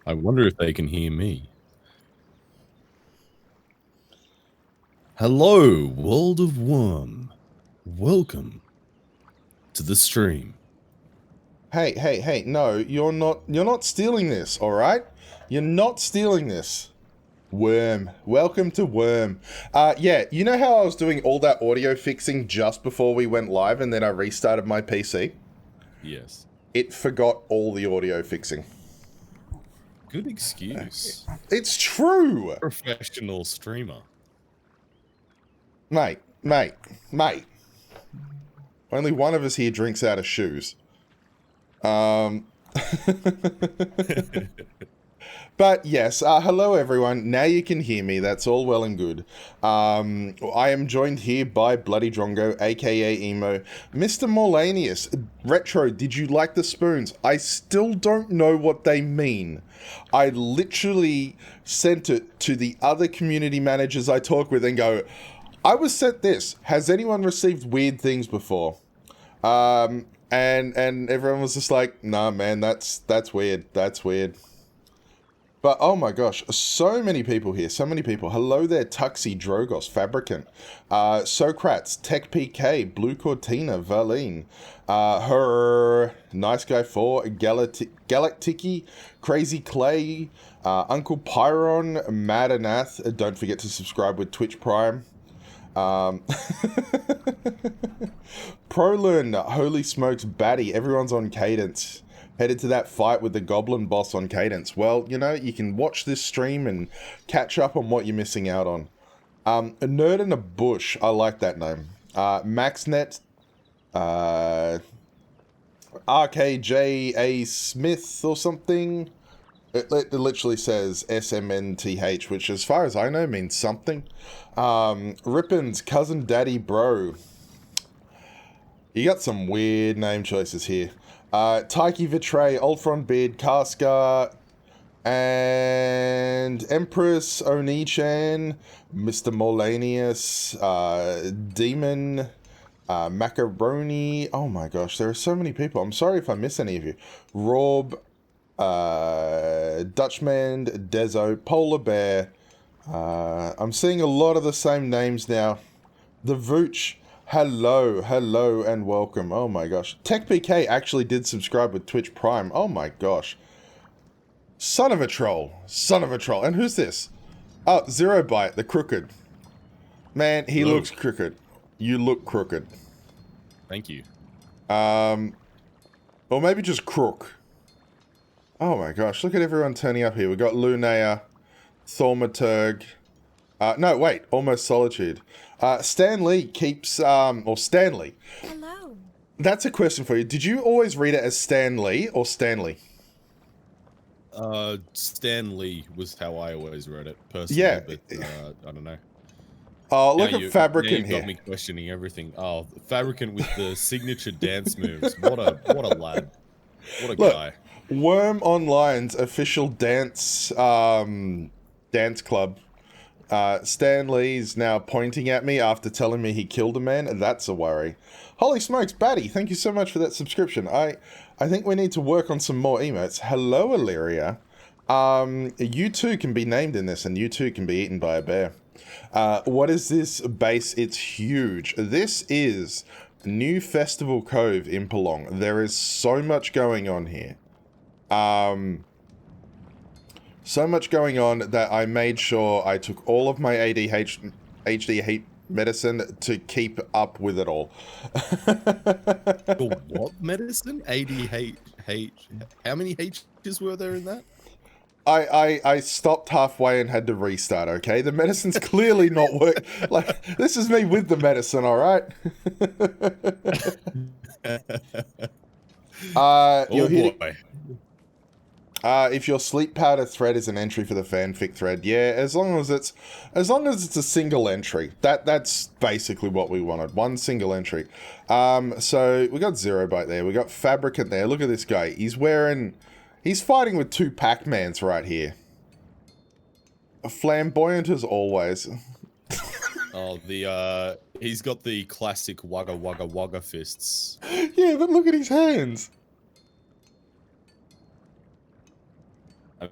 I wonder if they can hear me. Hello, world of Wurm. Welcome to the stream. Hey, no, you're not stealing this, alright? You're not stealing this. Wurm. Welcome to Wurm. Yeah, you know how I was doing all that audio fixing just before we went live and then I restarted my PC? Yes. It forgot all the audio fixing. Good excuse. It's true! Professional streamer. Mate. Only one of us here drinks out of shoes. But yes, hello everyone. Now you can hear me. That's all well and good. I am joined here by BloodyDrongo, aka Emo. Mr. Morlanius, Retro, did you like the spoons? I still don't know what they mean. I literally sent it to the other community managers I talk with and go, I was sent this. Has anyone received weird things before? And everyone was just like, nah, man, that's weird. That's weird. But, oh my gosh, so many people here, so many people. Hello there, Tuxi, Drogos, Fabricant, Socrates, Tech PK, Blue Cortina, Valine, her, Nice Guy 4, Galactiki, Crazy Clay, Uncle Pyron, Madanath, don't forget to subscribe with Twitch Prime. Prolearn, holy smokes, Batty, everyone's on cadence. Headed to that fight with the goblin boss on cadence. Well, you know, you can watch this stream and catch up on what you're missing out on. A Nerd in a Bush, I like that name. MaxNet, RKJA Smith or something. It literally says SMNTH, which as far as I know means something. Rippin's cousin daddy bro. You got some weird name choices here. Taiki Vitray, Ultron Beard, Karska, and Empress Oni-chan, Mr. Molanius, Demon, Macaroni. Oh my gosh, there are so many people. I'm sorry if I miss any of you. Rob, Dutchman, Dezo, Polar Bear. I'm seeing a lot of the same names now. The Vooch. Hello, and welcome. Oh my gosh. TechPK actually did subscribe with Twitch Prime. Oh my gosh. Son of a troll. And who's this? Oh, Zero Byte, the crooked. Man, he looks crooked. You look crooked. Thank you. Or maybe just crook. Oh my gosh, look at everyone turning up here. We got Lunea, Thaumaturg. No, wait, Almost Solitude. Stan Lee keeps, or Stanley. Hello. That's a question for you. Did you always read it as Stan Lee or Stanley? Stan Lee was how I always wrote it, personally, Yeah. but, I don't know. Oh, look at Fabricant here. Got me questioning everything. Oh, Fabricant with the signature dance moves. What a lad. What a guy. Wurm Online's official dance club. Stan Lee's now pointing at me after telling me he killed a man. That's a worry. Holy smokes, Batty, thank you so much for that subscription. I think we need to work on some more emotes. Hello, Illyria. You too can be named in this, and you too can be eaten by a bear. What is this base? It's huge. This is New Festival Cove, Impalong. There is so much going on here. So much going on that I made sure I took all of my ADHD medicine to keep up with it all. What medicine? ADHD. How many H's were there in that? I stopped halfway and had to restart, okay? The medicine's clearly not working. Like, this is me with the medicine, alright? Oh boy. If your sleep powder thread is an entry for the fanfic thread, yeah, as long as it's a single entry. That's basically what we wanted. One single entry. So we got Zero Byte there, we got Fabricant there. Look at this guy. He's fighting with two Pac-Mans right here. Flamboyant as always. Oh, he's got the classic wugga fists. Yeah, but look at his hands.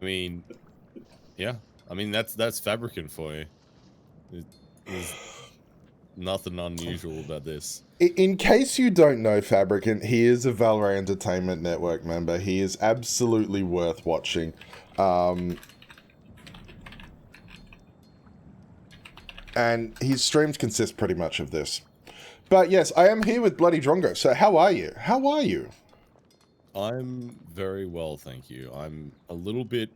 I mean, yeah. I mean, that's Fabricant for you. There's nothing unusual about this. In case you don't know Fabricant, he is a Valorant Entertainment Network member. He is absolutely worth watching. And his streams consist pretty much of this. But yes, I am here with BloodyDrongo. So how are you? How are you? I'm very well, thank you. I'm a little bit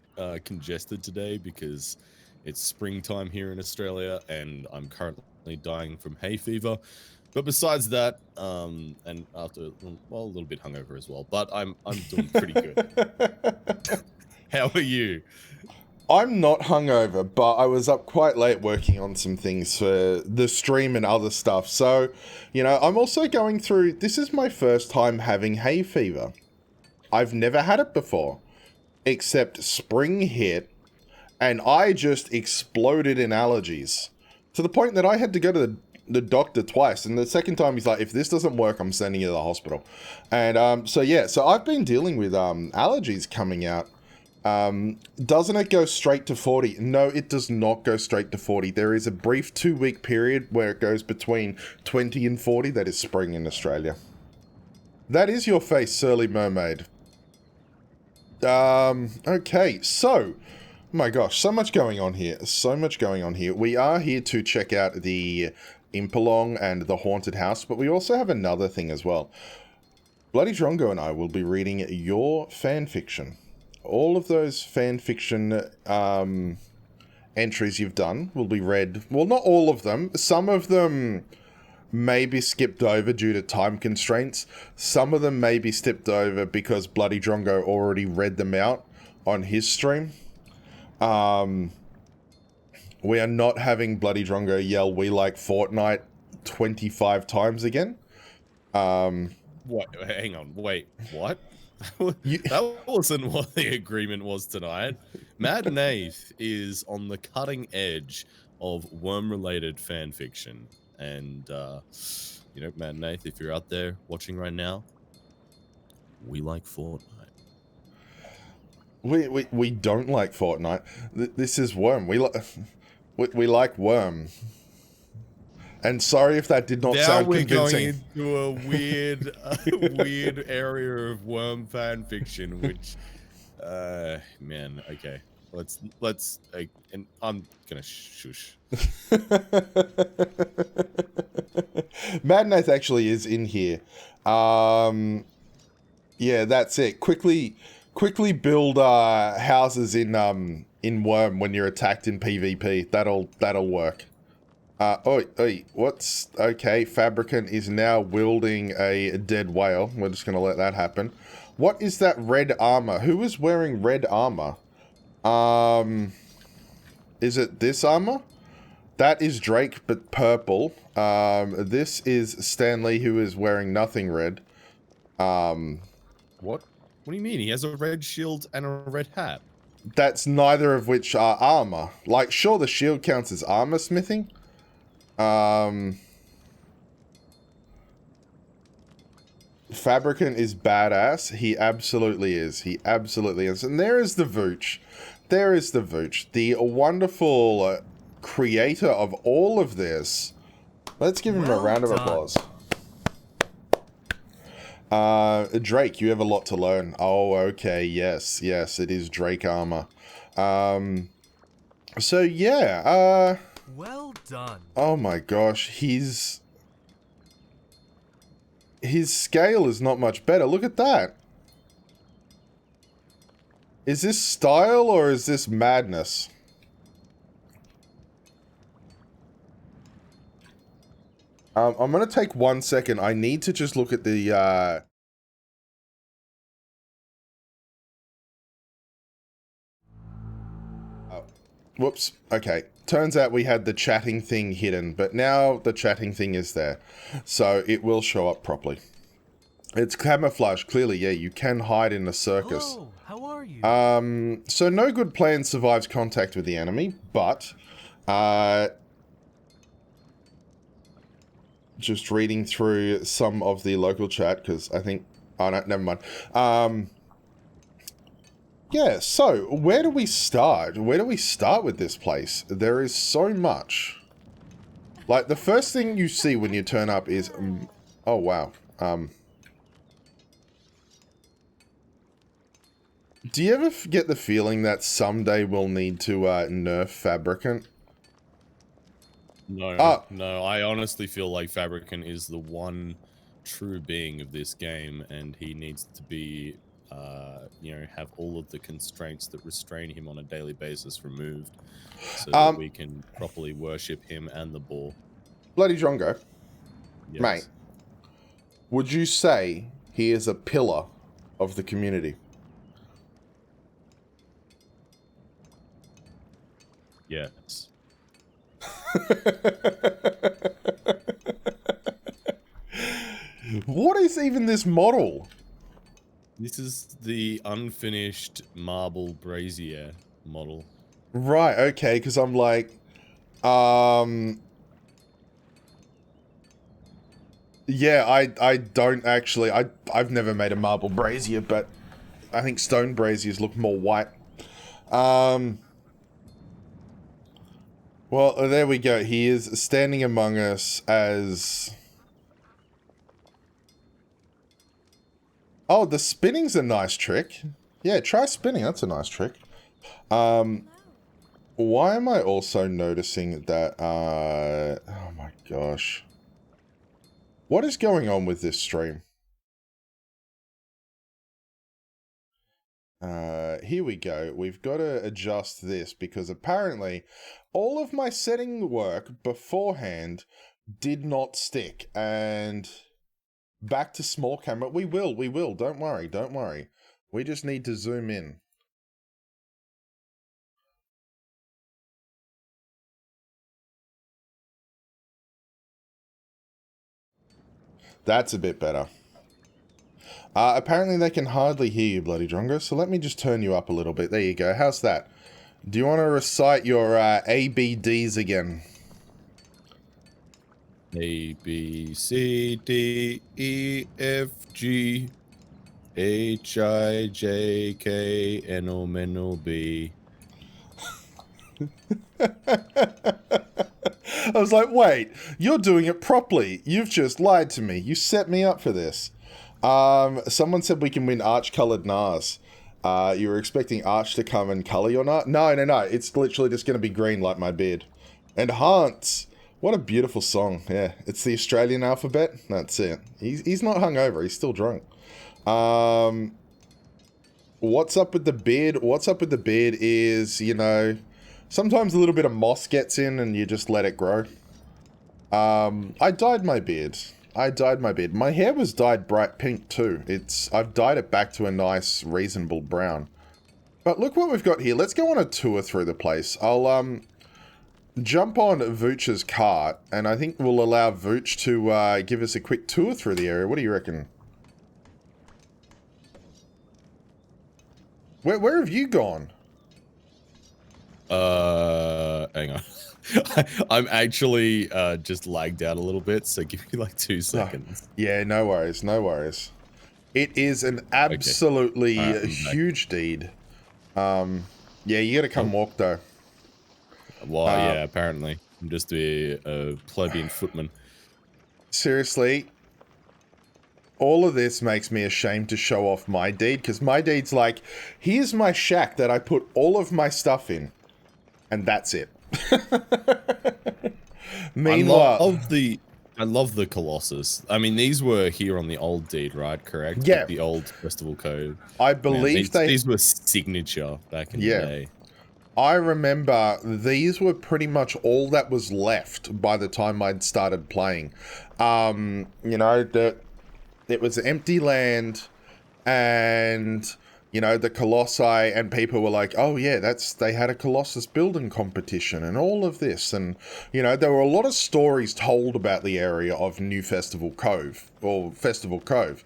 congested today because it's springtime here in Australia and I'm currently dying from hay fever. But besides that, and after, well, a little bit hungover as well, but I'm doing pretty good. How are you? I'm not hungover, but I was up quite late working on some things for the stream and other stuff. So, you know, I'm also going through, this is my first time having hay fever. I've never had it before, except spring hit, and I just exploded in allergies to the point that I had to go to the doctor twice. And the second time, he's like, if this doesn't work, I'm sending you to the hospital. And so, yeah, so I've been dealing with allergies coming out. Doesn't it go straight to 40? No, it does not go straight to 40. There is a brief 2-week period where it goes between 20 and 40. That is spring in Australia. That is your face, Surly Mermaid. Okay, so, my gosh, so much going on here. So much going on here. We are here to check out the Impalong and the Haunted House, but we also have another thing as well. BloodyDrongo and I will be reading your fanfiction. All of those fanfiction entries you've done will be read. Well, not all of them. Some of them may be skipped over due to time constraints. Some of them may be skipped over because BloodyDrongo already read them out on his stream. We are not having BloodyDrongo yell, "We like Fortnite" 25 times again. What? Hang on. Wait. What? That wasn't what the agreement was tonight. Mad Nath is on the cutting edge of worm-related fan fiction. And, you know, Mad Nath, if you're out there watching right now, we like Fortnite. We don't like Fortnite. This is Worm. We like Worm. And sorry if that did not sound convincing. Now we're going into a weird, weird area of Worm fan fiction, which, man, okay. Let's, and I'm gonna shush. Mad Nath actually is in here. Yeah, that's it. Quickly build houses in Worm when you're attacked in PvP. That'll work. What's okay? Fabricant is now wielding a dead whale. We're just gonna let that happen. What is that red armor? Who is wearing red armor? Is it this armor? That is Drake, but purple. This is Stanley, who is wearing nothing red. What? What do you mean? He has a red shield and a red hat. That's neither of which are armor. Like, sure, the shield counts as armor smithing. Fabricant is badass. He absolutely is. He absolutely is. And there is the Vooch. There is the Vooch. The wonderful creator of all of this. Let's give him a round of applause. Drake, you have a lot to learn. Oh, okay. Yes, it is Drake armor. So yeah, well done. Oh my gosh, his scale is not much better. Look at that. Is this style or is this madness? I'm gonna take 1 second. I need to just look at the whoops. Okay. Turns out we had the chatting thing hidden, but now the chatting thing is there. So it will show up properly. It's camouflage, clearly, yeah, you can hide in a circus. Hello, how are you? So no good plan survives contact with the enemy, but just reading through some of the local chat, because I think, oh no, never mind. Yeah, so where do we start? Where do we start with this place? There is so much. Like, the first thing you see when you turn up is... oh, wow. Do you ever get the feeling that someday we'll need to nerf Fabricant? No, Ah, no, I honestly feel like Fabricant is the one true being of this game, and he needs to be, have all of the constraints that restrain him on a daily basis removed, so that we can properly worship him and the boar. BloodyDrongo, mate, Yes. would you say he is a pillar of the community? Yes. What is even this model? This is the unfinished marble brazier model. Right, okay, because I'm like, yeah, I don't actually, I've never made a marble brazier, but I think stone braziers look more white. Well, there we go. He is standing among us as... Oh, the spinning's a nice trick. Yeah, try spinning. That's a nice trick. Why am I also noticing that, oh my gosh. What is going on with this stream? Here we go. We've got to adjust this because apparently all of my setting work beforehand did not stick. And back to small camera. We will. Don't worry, don't worry. We just need to zoom in. That's a bit better. Apparently they can hardly hear you, BloodyDrongo, so let me just turn you up a little bit. There you go. How's that? Do you want to recite your ABDs again? A, B, C, D, E, F, G, H, I, J, K, N, O, M, O, B. I was like, wait, you're doing it properly. You've just lied to me. You set me up for this. Someone said we can win Arch-colored Nars. You were expecting Arch to come and color your Nar? No. It's literally just going to be green like my beard. And Hans. What a beautiful song. Yeah, it's the Australian alphabet. That's it. He's not hungover. He's still drunk. What's up with the beard? What's up with the beard is, you know, sometimes a little bit of moss gets in and you just let it grow. I dyed my beard. My hair was dyed bright pink too. I've dyed it back to a nice, reasonable brown. But look what we've got here. Let's go on a tour through the place. I'll, jump on Vooch's cart, and I think we'll allow Vooch to, give us a quick tour through the area. What do you reckon? Where have you gone? Hang on. I'm actually just lagged out a little bit, so give me like 2 seconds. Yeah, no worries, no worries. It is an absolutely huge deed. Yeah, you gotta come walk though. Well, yeah, apparently. I'm just a plebeian footman. Seriously, all of this makes me ashamed to show off my deed, because my deed's like, here's my shack that I put all of my stuff in, and that's it. Meanwhile, I love the Colossus. I mean, these were here on the old deed, right? Correct? Yeah. Like the old festival code. I believe these were signature back in the day. I remember these were pretty much all that was left by the time I'd started playing. You know, it was empty land, and you know, the Colossi, and people were like, oh yeah, they had a Colossus building competition and all of this. And, you know, there were a lot of stories told about the area of New Festival Cove, or Festival Cove.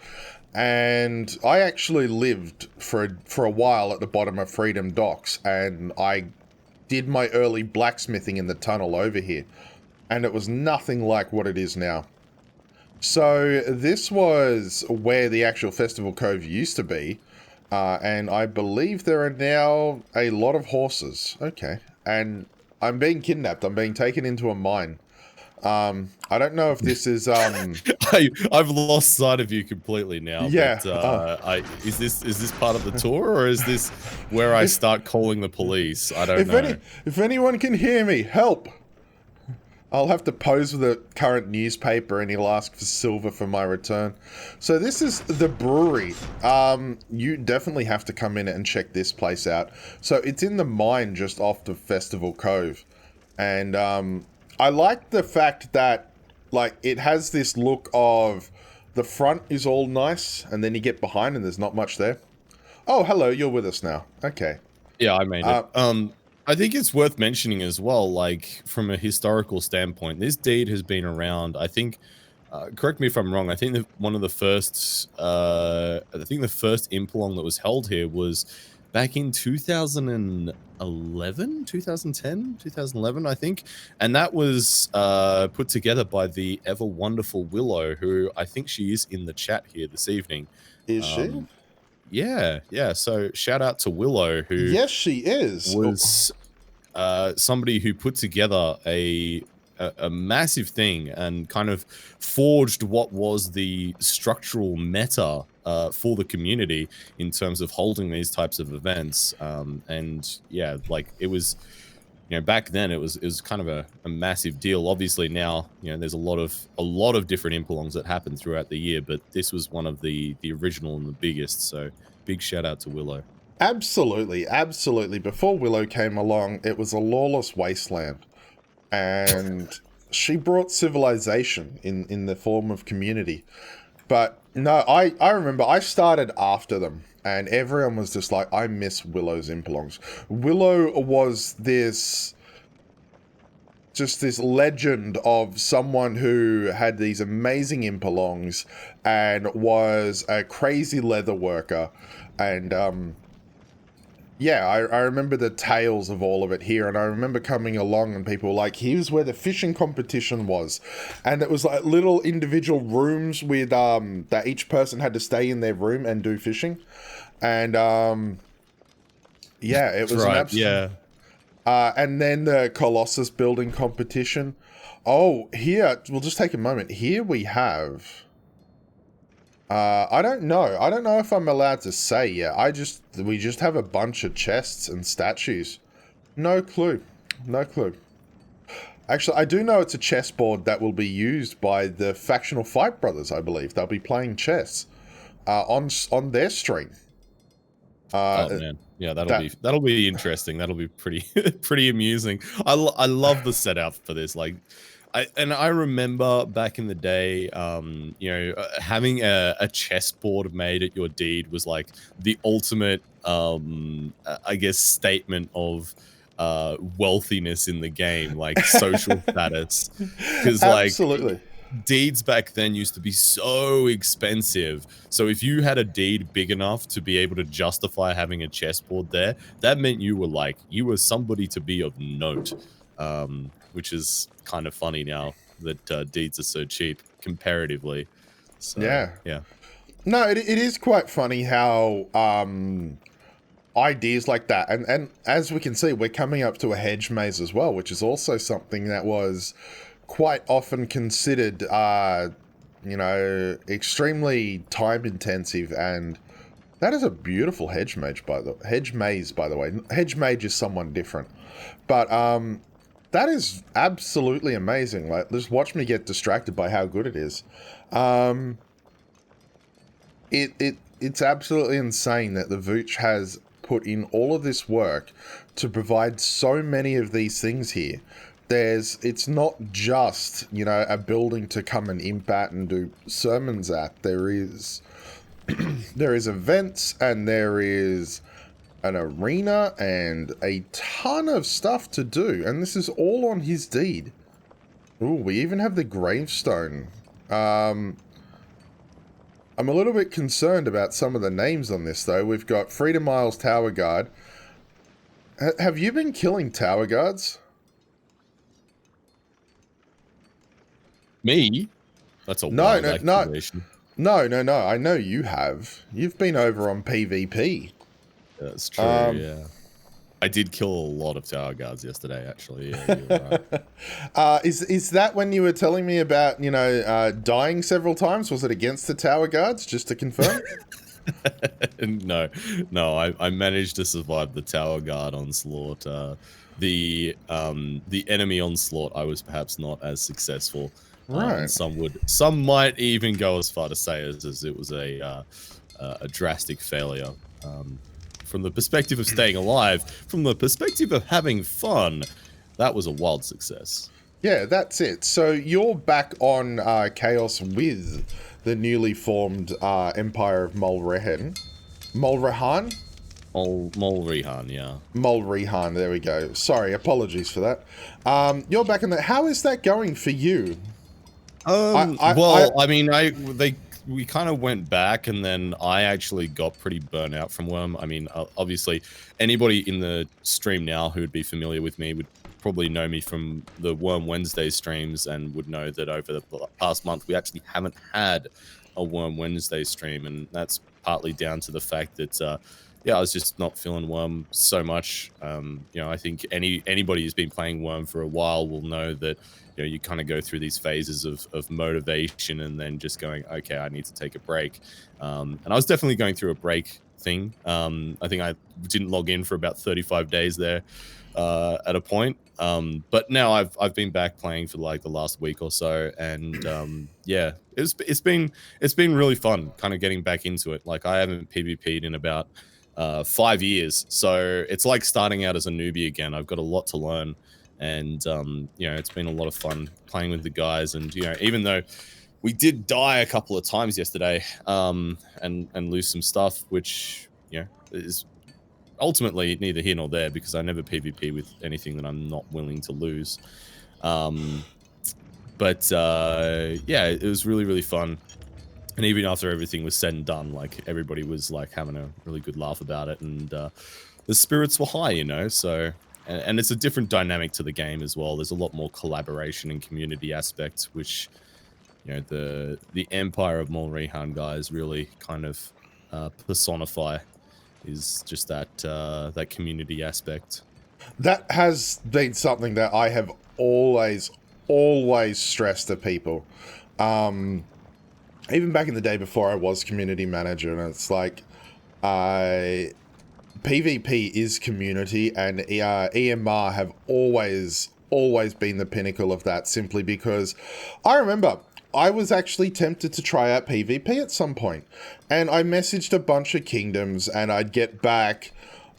And I actually lived for a while at the bottom of Freedom Docks, and I did my early blacksmithing in the tunnel over here. And it was nothing like what it is now. So this was where the actual Festival Cove used to be. And I believe there are now a lot of horses. Okay. And I'm being kidnapped. I'm being taken into a mine. I don't know if this is, I've lost sight of you completely now, yeah. but is this part of the tour, or is this where I If, start calling the police? I don't know. if anyone can hear me, help! I'll have to pose with the current newspaper and he'll ask for silver for my return. So this is the brewery. You definitely have to come in and check this place out. So it's in the mine just off the Festival Cove. And I like the fact that, like, it has this look of the front is all nice and then you get behind and there's not much there. Oh, hello, you're with us now. Okay. Yeah, I made it. I think it's worth mentioning as well, like, from a historical standpoint, this deed has been around, I think, correct me if I'm wrong, I think that one of the first, I think the first Impalong that was held here was back in 2011, 2010, 2011, I think, and that was put together by the ever wonderful Willow, who I think she is in the chat here this evening. Is she? Yeah, so shout out to Willow, who Yes, she is. was somebody who put together a massive thing and kind of forged what was the structural meta for the community in terms of holding these types of events. And yeah, like it was, you know, back then it was kind of a massive deal. Obviously now, you know, there's a lot of different Impalongs that happen throughout the year, but this was one of the original and the biggest. So big shout out to Willow. Absolutely, absolutely. Before Willow came along, it was a lawless wasteland. And she brought civilization in the form of community. But no, I remember I started after them. And everyone was just like, I miss Willow's Impalongs. Willow was this legend of someone who had these amazing Impalongs and was a crazy leather worker. And yeah, I remember the tales of all of it here, and I remember coming along and people were like, here's where the fishing competition was. And it was like little individual rooms with, that each person had to stay in their room and do fishing. And, yeah, it was right, an absolute... yeah. And then the Colossus building competition. Oh, here, we'll just take a moment. Here we have... I don't know. I don't know if I'm allowed to say yet. We just have a bunch of chests and statues. No clue. No clue. Actually, I do know it's a chessboard that will be used by the factional Fight Brothers, I believe. They'll be playing chess on their stream. Oh man, yeah, that'll be interesting. That'll be pretty amusing. I love the setup for this. Like, I remember back in the day, you know, having a chessboard made at your deed was like the ultimate, I guess, statement of wealthiness in the game, like social status, because like Absolutely. deeds back then used to be so expensive. So if you had a deed big enough to be able to justify having a chessboard there, that meant you were somebody to be of note. Which is kind of funny now that deeds are so cheap comparatively. So, yeah. No, it is quite funny how ideas like that, and as we can see, we're coming up to a hedge maze as well, which is also something that was quite often considered, you know, extremely time intensive, and that is a beautiful hedge maze, by the way. Hedge mage is someone different, but that is absolutely amazing. Like, just watch me get distracted by how good it is. It's absolutely insane that the Vooch has put in all of this work to provide so many of these things here. It's not just, you know, a building to come and imp at and do sermons at. There is events, and there is an arena and a ton of stuff to do, and this is all on his deed. Ooh, we even have the gravestone. I'm a little bit concerned about some of the names on this, though. We've got Freedom Isles Tower Guard. Have you been killing tower guards? Me? That's a wild accusation. No, no, no. I know you have. You've been over on PvP. That's true, yeah. I did kill a lot of tower guards yesterday, actually. Yeah, you're right. Is that when you were telling me about, dying several times? Was it against the tower guards, just to confirm? No, no, I managed to survive the tower guard onslaught. The enemy onslaught, I was perhaps not as successful. And Right. some might even go as far to say as it was a drastic failure. From the perspective of staying alive, from the perspective of having fun, that was a wild success. Yeah, that's it. So you're back on Chaos with the newly formed Empire of Molrehan. Molrehan? Molrihan, yeah. Molrehan, there we go. Sorry, apologies for that. You're back in that. How is that going for you? Well, I mean, we kind of went back, and then I actually got pretty burnt out from Worm. I mean, obviously, anybody in the stream now who would be familiar with me would probably know me from the Worm Wednesday streams and would know that over the past month, we actually haven't had a Worm Wednesday stream, and that's partly down to the fact that, yeah, I was just not feeling Worm so much. I think anybody who's been playing Worm for a while will know that you kind of go through these phases of motivation and then just going, okay, I need to take a break. And I was definitely going through a break thing. I think I didn't log in for about 35 days there at a point. But now I've been back playing for like the last week or so, and yeah, it's been really fun kind of getting back into it. Like I haven't PvP'd in about 5 years, so it's like starting out as a newbie again. I've got a lot to learn, and it's been a lot of fun playing with the guys. And even though we did die a couple of times yesterday, and lose some stuff, which is ultimately neither here nor there, because I never PvP with anything that I'm not willing to lose. But yeah, it was really, really fun. And even after everything was said and done, like everybody was like having a really good laugh about it, and the spirits were high, so and it's a different dynamic to the game as well. There's a lot more collaboration and community aspect, which the Empire of Molrehan guys really kind of personify, is just that community aspect. That has been something that I have always stressed to people. Even back in the day before I was community manager, and it's like, PvP is community, and EMR have always been the pinnacle of that, simply because I remember I was actually tempted to try out PvP at some point, and I messaged a bunch of kingdoms, and I'd get back,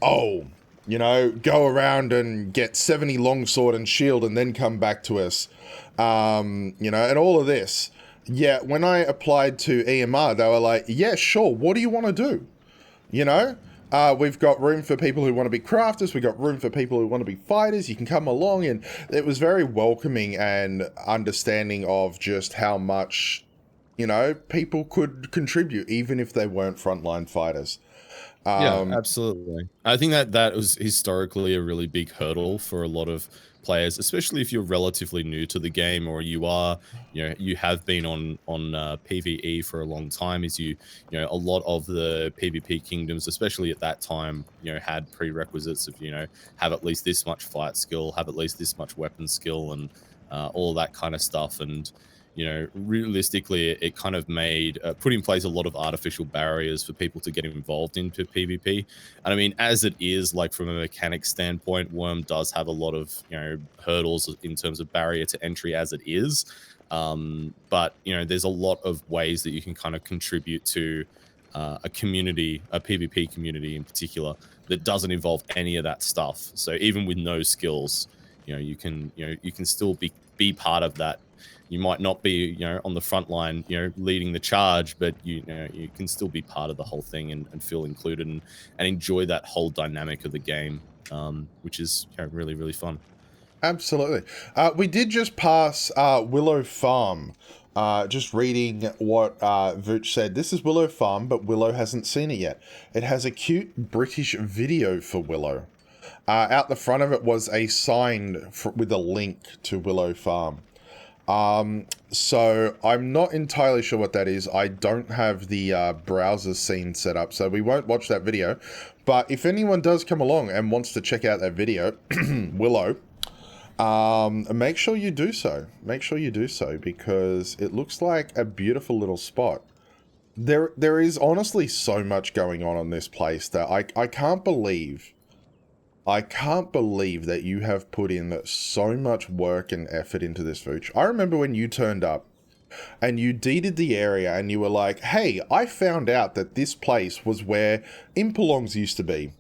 oh, go around and get 70 longsword and shield and then come back to us, and all of this. Yeah, when I applied to EMR, they were like, yeah, sure, what do you want to do? We've got room for people who want to be crafters, we've got room for people who want to be fighters, you can come along. And it was very welcoming and understanding of just how much, people could contribute, even if they weren't frontline fighters. Yeah, absolutely. I think that was historically a really big hurdle for a lot of players, especially if you're relatively new to the game, or you are, you have been on PvE for a long time. Is a lot of the PvP kingdoms, especially at that time, had prerequisites of have at least this much fight skill, have at least this much weapon skill, and all that kind of stuff. And realistically, it kind of made put in place a lot of artificial barriers for people to get involved into PvP. And I mean, as it is, like from a mechanic standpoint, Worm does have a lot of hurdles in terms of barrier to entry as it is. But there's a lot of ways that you can kind of contribute to a community, a PvP community in particular, that doesn't involve any of that stuff. So even with no skills, you can still be part of that. You might not be, on the front line, leading the charge, but you can still be part of the whole thing and feel included and enjoy that whole dynamic of the game, which is really, really fun. Absolutely. We did just pass Willow Farm. Just reading what Vooch said. This is Willow Farm, but Willow hasn't seen it yet. It has a cute British video for Willow. Out the front of it was a sign with a link to Willow Farm. So I'm not entirely sure what that is. I don't have the browser scene set up, so we won't watch that video. But if anyone does come along and wants to check out that video, Willow, make sure you do so. Make sure you do so, because it looks like a beautiful little spot. There is honestly so much going on this place that I can't believe. I can't believe that you have put in so much work and effort into this, Vooch. I remember when you turned up and you deeded the area and you were like, hey, I found out that this place was where Impalongs used to be.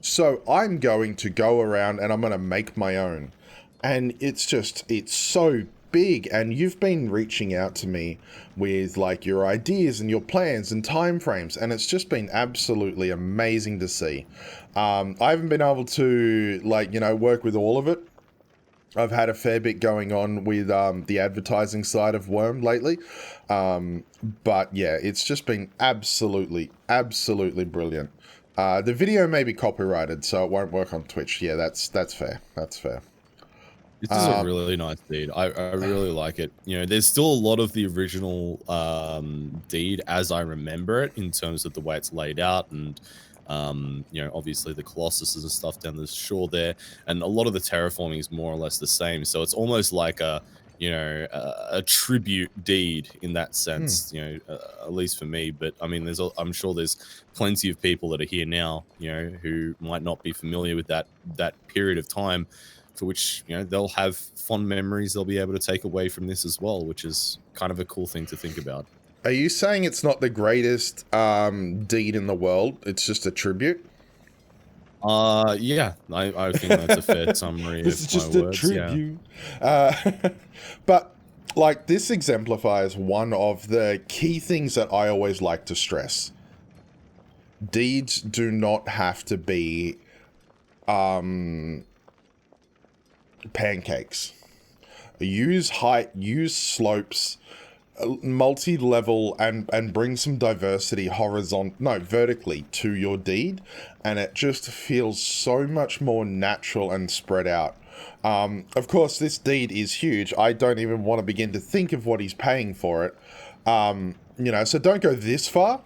So I'm going to go around and I'm going to make my own. And it's so big, and you've been reaching out to me with like your ideas and your plans and timeframes, and it's just been absolutely amazing to see. I haven't been able to work with all of it. I've had a fair bit going on with the advertising side of Wurm lately. But yeah, it's just been absolutely brilliant. The video may be copyrighted, so it won't work on Twitch. Yeah, that's fair. That's fair. This is a really nice deed. I really like it. You know, there's still a lot of the original deed as I remember it, in terms of the way it's laid out, and you know, obviously the colossuses and stuff down the shore there, and a lot of the terraforming is more or less the same. So it's almost like a, you know, a tribute deed in that sense. You know, at least for me. But I mean, I'm sure there's plenty of people that are here now, you know, who might not be familiar with that period of time, for which, you know, they'll have fond memories they'll be able to take away from this as well, which is kind of a cool thing to think about. Are you saying it's not the greatest deed in the world? It's just a tribute? Yeah, I think that's a fair summary This is of just my a words, tribute. But, like, this exemplifies one of the key things that I always like to stress. Deeds do not have to be pancakes. Use height, use slopes, multi-level, and bring some diversity vertically to your deed, and it just feels so much more natural and spread out. Of course, this deed is huge. I don't even want to begin to think of what he's paying for it. You know, so don't go this far.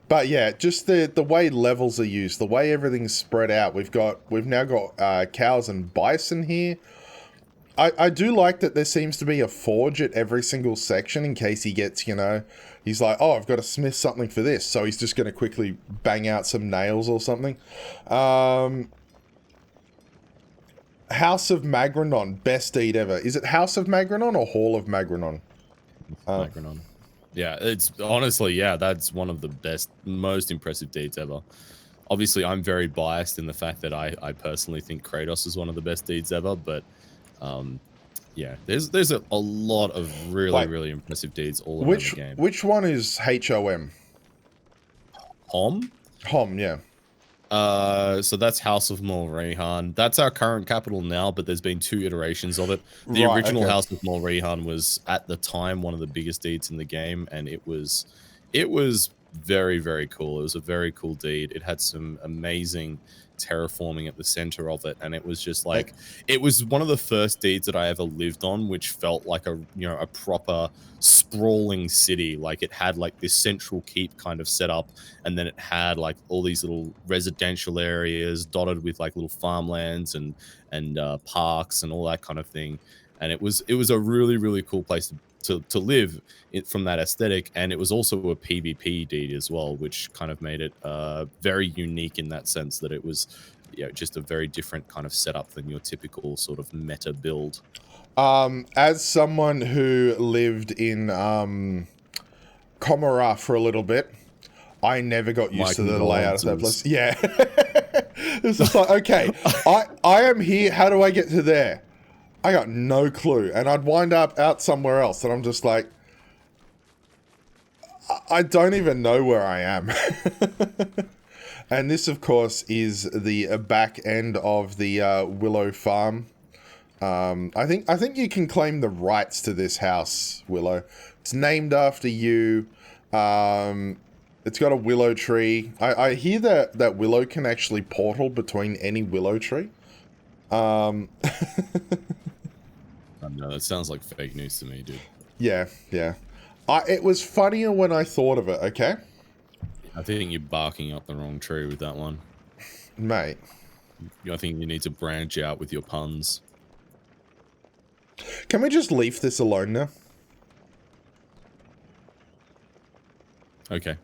But yeah, just the way levels are used, the way everything's spread out. We've now got cows and bison here. I do like that there seems to be a forge at every single section, in case he gets, you know, he's like, oh, I've got to smith something for this, so he's just going to quickly bang out some nails or something. House of Magrenon, best deed ever. Is it House of Magrenon or Hall of Magrenon? Magrenon. Yeah, it's honestly, yeah, that's one of the best, most impressive deeds ever. Obviously, I'm very biased in the fact that I personally think Kratos is one of the best deeds ever, but yeah, there's a lot of really impressive deeds all around the game. Which one is HOM? Hom? Hom, yeah. So that's House of Mulrehan. That's our current capital now, but there's been 2 iterations of it. The Right, original okay. House of Mulrehan was at the time one of the biggest deeds in the game, and it was very cool. It was a very cool deed. It had some amazing terraforming at the center of it, and it was just like, it was one of the first deeds that I ever lived on, which felt like a, you know, a proper sprawling city. Like, it had like this central keep kind of set up, and then it had like all these little residential areas dotted with like little farmlands and parks and all that kind of thing. And it was a really cool place to live from that aesthetic. And it was also a PvP deed as well, which kind of made it very unique in that sense, that it was, you know, just a very different kind of setup than your typical sort of meta build. As someone who lived in Comora for a little bit, I never got used to the layout of that place. Yeah. It's just like, okay, I am here, how do I get to there? I got no clue. And I'd wind up out somewhere else, and I'm just like, I don't even know where I am. And this, of course, is the back end of the Willow farm. I think you can claim the rights to this house, Willow. It's named after you. It's got a willow tree. I hear that Willow can actually portal between any willow tree. Oh, no, that sounds like fake news to me, dude. Yeah, yeah. It was funnier when I thought of it, okay? I think you're barking up the wrong tree with that one. Mate. I think you need to branch out with your puns. Can we just leave this alone now? Okay.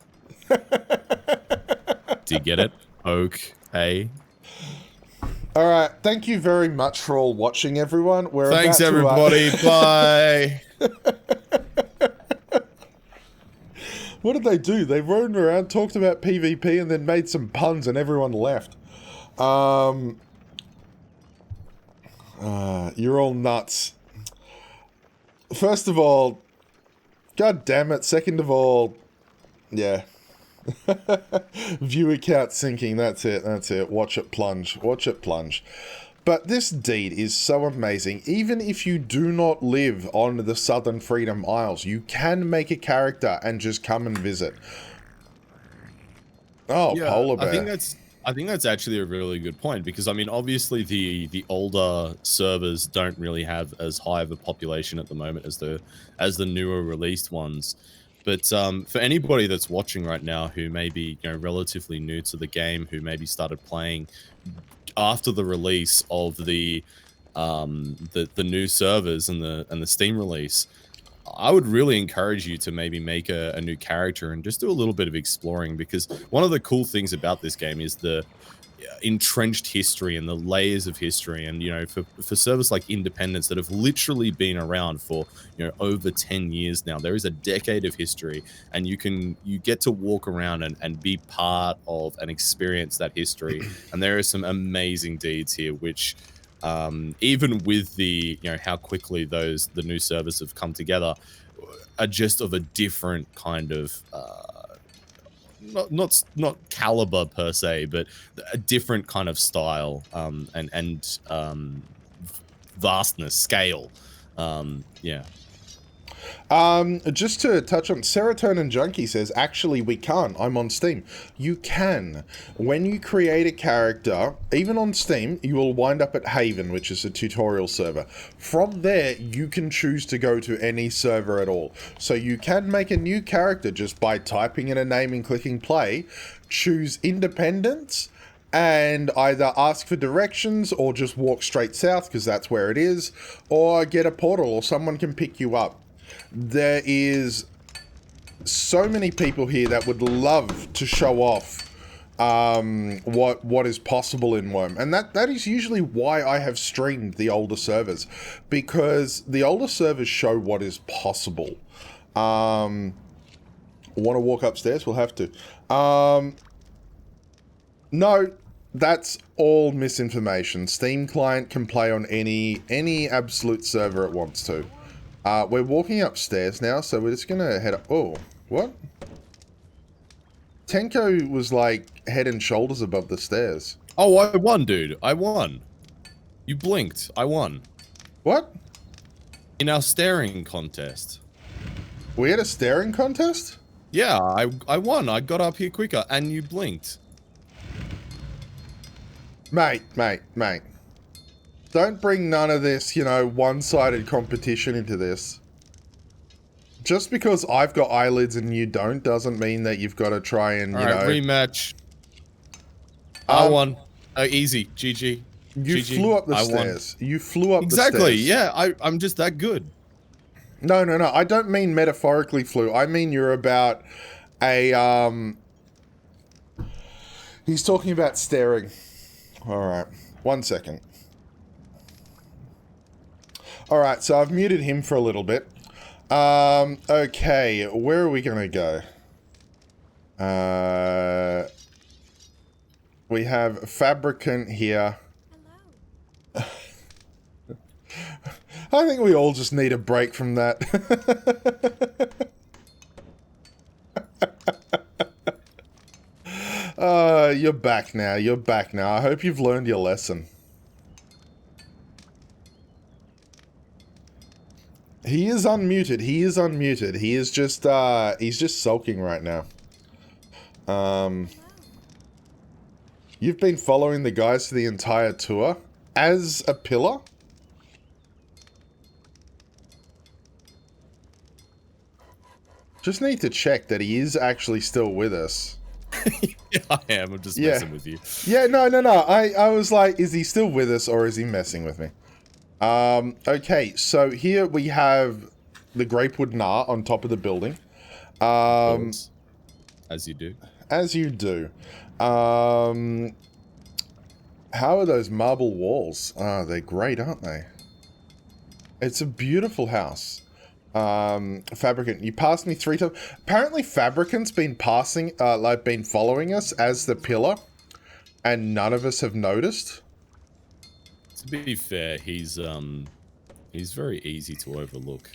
Do you get it? Okay. Alright, thank you very much for all watching, everyone. We're Thanks, about everybody. To, Bye. What did they do? They roamed around, talked about PvP, and then made some puns, and everyone left. You're all nuts. First of all, god damn it. Second of all, yeah. Viewer count sinking, that's it, that's it. Watch it plunge, watch it plunge. But this deed is so amazing. Even if you do not live on the Southern Freedom Isles, you can make a character and just come and visit. Oh, Yeah, polar bear. I think that's actually a really good point, because I mean, obviously the older servers don't really have as high of a population at the moment as the newer released ones. But for anybody that's watching right now who may be, you know, relatively new to the game, who maybe started playing after the release of the new servers and the Steam release, I would really encourage you to maybe make a new character and just do a little bit of exploring, because one of the cool things about this game is the entrenched history and the layers of history. And, you know, for servers like Independence that have literally been around for, you know, over 10 years now, there is a decade of history, and you get to walk around and be part of and experience that history. And there are some amazing deeds here, which even with the, you know, how quickly the new servers have come together, are just of a different kind of not caliber per se, but a different kind of style, and vastness, scale. Yeah. Just to touch on, Serotonin Junkie says, actually we can't, I'm on Steam. You can. When you create a character, even on Steam, you will wind up at Haven, which is a tutorial server. From there, you can choose to go to any server at all. So you can make a new character just by typing in a name and clicking play, choose Independence, and either ask for directions or just walk straight south because that's where it is, or get a portal or someone can pick you up. There is so many people here that would love to show off what is possible in Wurm, and that is usually why I have streamed the older servers, because the older servers show what is possible. Want to walk upstairs? We'll have to. No, that's all misinformation. Steam client can play on any absolute server it wants to. We're walking upstairs now, so we're just gonna head up. Oh, what? Tenko was like head and shoulders above the stairs. Oh, I won, dude. I won. You blinked. I won. What? In our staring contest. We had a staring contest? Yeah, I won. I got up here quicker, and you blinked. Mate. Don't bring none of this, you know, one-sided competition into this. Just because I've got eyelids and you don't doesn't mean that you've got to try and, you know... rematch. I won. Easy. GG. You GG. flew up the I stairs. Won. You flew up the stairs. Exactly, yeah. I'm just that good. No. I don't mean metaphorically flew. I mean you're about a, He's talking about staring. Alright. 1 second. Alright, so I've muted him for a little bit. Okay, where are we gonna go? We have Fabricant here. Hello. I think we all just need a break from that. You're back now. You're back now. I hope you've learned your lesson. He is unmuted. He is unmuted. He is just, he's just sulking right now. You've been following the guys for the entire tour as a pillar? Just need to check that he is actually still with us. Yeah, I am. I'm just Yeah. messing with you. Yeah, no. I was like, is he still with us or is he messing with me? Okay, so here we have the Grapewood Gnar on top of the building. Of course. As you do. As you do. How are those marble walls? Ah, they're great, aren't they? It's a beautiful house. Fabricant, you passed me 3 times. Apparently Fabricant's been passing, been following us as the pillar, and none of us have noticed. To be fair, he's very easy to overlook.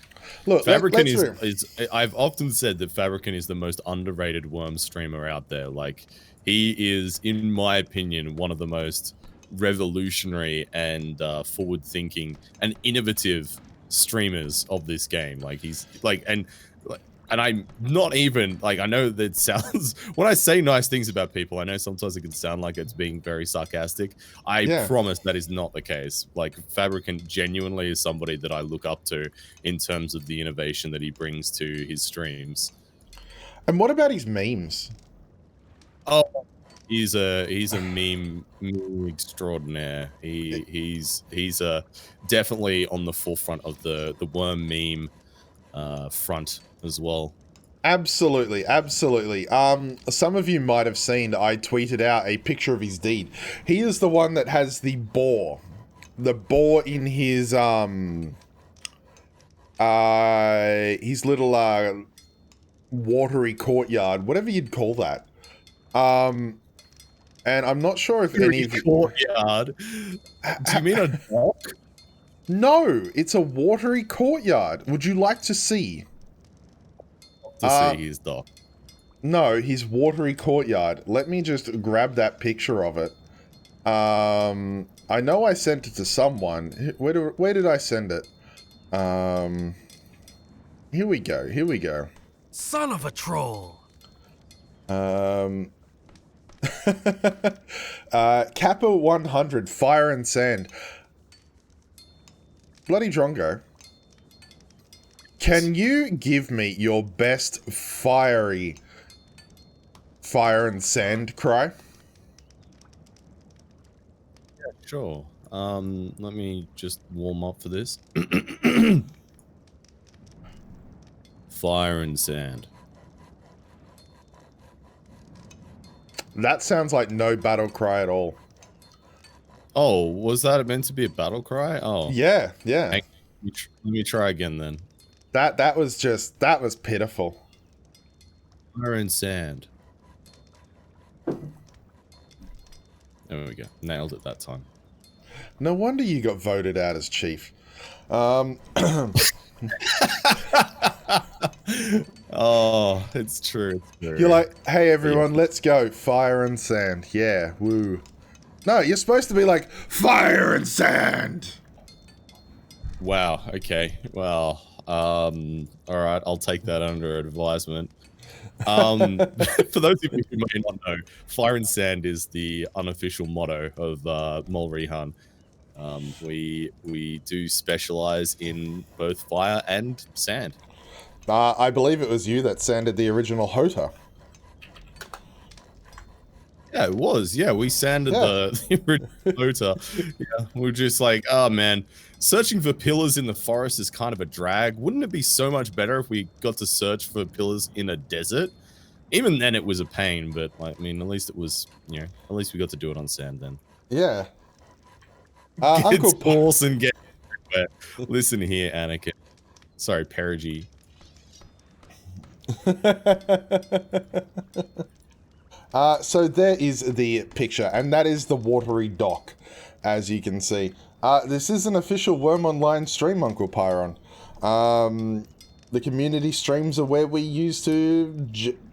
Look, Fabricant is I've often said that Fabricant is the most underrated Wurm streamer out there. Like, he is, in my opinion, one of the most revolutionary and forward-thinking and innovative streamers of this game. Like, he's like, and I'm not even like, I know that sounds when I say nice things about people, I know sometimes it can sound like it's being very sarcastic. I promise that is not the case. Like, Fabricant genuinely is somebody that I look up to in terms of the innovation that he brings to his streams. And what about his memes? Oh, he's a meme extraordinaire. He's definitely on the forefront of the Wurm meme front as well. Absolutely, absolutely. Some of you might have seen I tweeted out a picture of his deed. He is the one that has the boar in his little watery courtyard, whatever you'd call that. And I'm not sure if any of you... Courtyard? Do you mean a dock? No, it's a watery courtyard. Would you like to see? To see his dock. No, his watery courtyard. Let me just grab that picture of it. I know I sent it to someone. Where did I send it? Here we go. Son of a troll. Kappa 100, Fire and Sand. BloodyDrongo, can you give me your best fire and sand cry? Yeah, sure. Let me just warm up for this. Fire and sand. That sounds like no battle cry at all. Oh, was that meant to be a battle cry? Oh. Yeah. Let me try again then. That was pitiful. Fire and sand. There we go. Nailed it that time. No wonder you got voted out as chief. Oh, it's true. You're like, hey everyone, let's go. Fire and sand. Yeah, woo. No, you're supposed to be like, fire and sand. Wow, okay. Well, alright, I'll take that under advisement. For those of you who may not know, fire and sand is the unofficial motto of Molrihan. We do specialize in both fire and sand. I believe it was you that sanded the original Hota. Yeah, it was. Yeah, we sanded the original Hota. Yeah, we're just like, oh man, searching for pillars in the forest is kind of a drag. Wouldn't it be so much better if we got to search for pillars in a desert? Even then it was a pain, but I mean, at least it was, you know, at least we got to do it on sand then. Yeah. It's awesome. Get everywhere. Listen here, Anakin. Sorry, Perigi. So there is the picture, and that is the watery dock, as you can see. This is an official Wurm Online stream, Uncle Pyron. The community streams are where we used to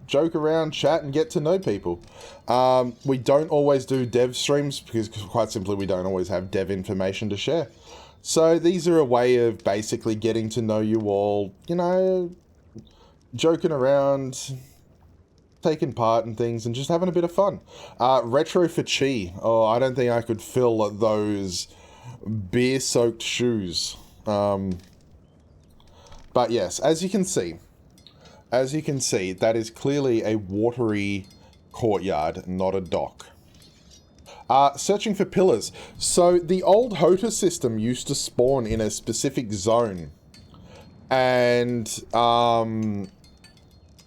joke around, chat, and get to know people. We don't always do dev streams, because quite simply we don't always have dev information to share. So these are a way of basically getting to know you all, you know, joking around, taking part in things, and just having a bit of fun. Retro for Chi. Oh, I don't think I could fill those beer-soaked shoes. But yes, as you can see, as you can see, that is clearly a watery courtyard, not a dock. Searching for pillars. So the old HOTA system used to spawn in a specific zone. And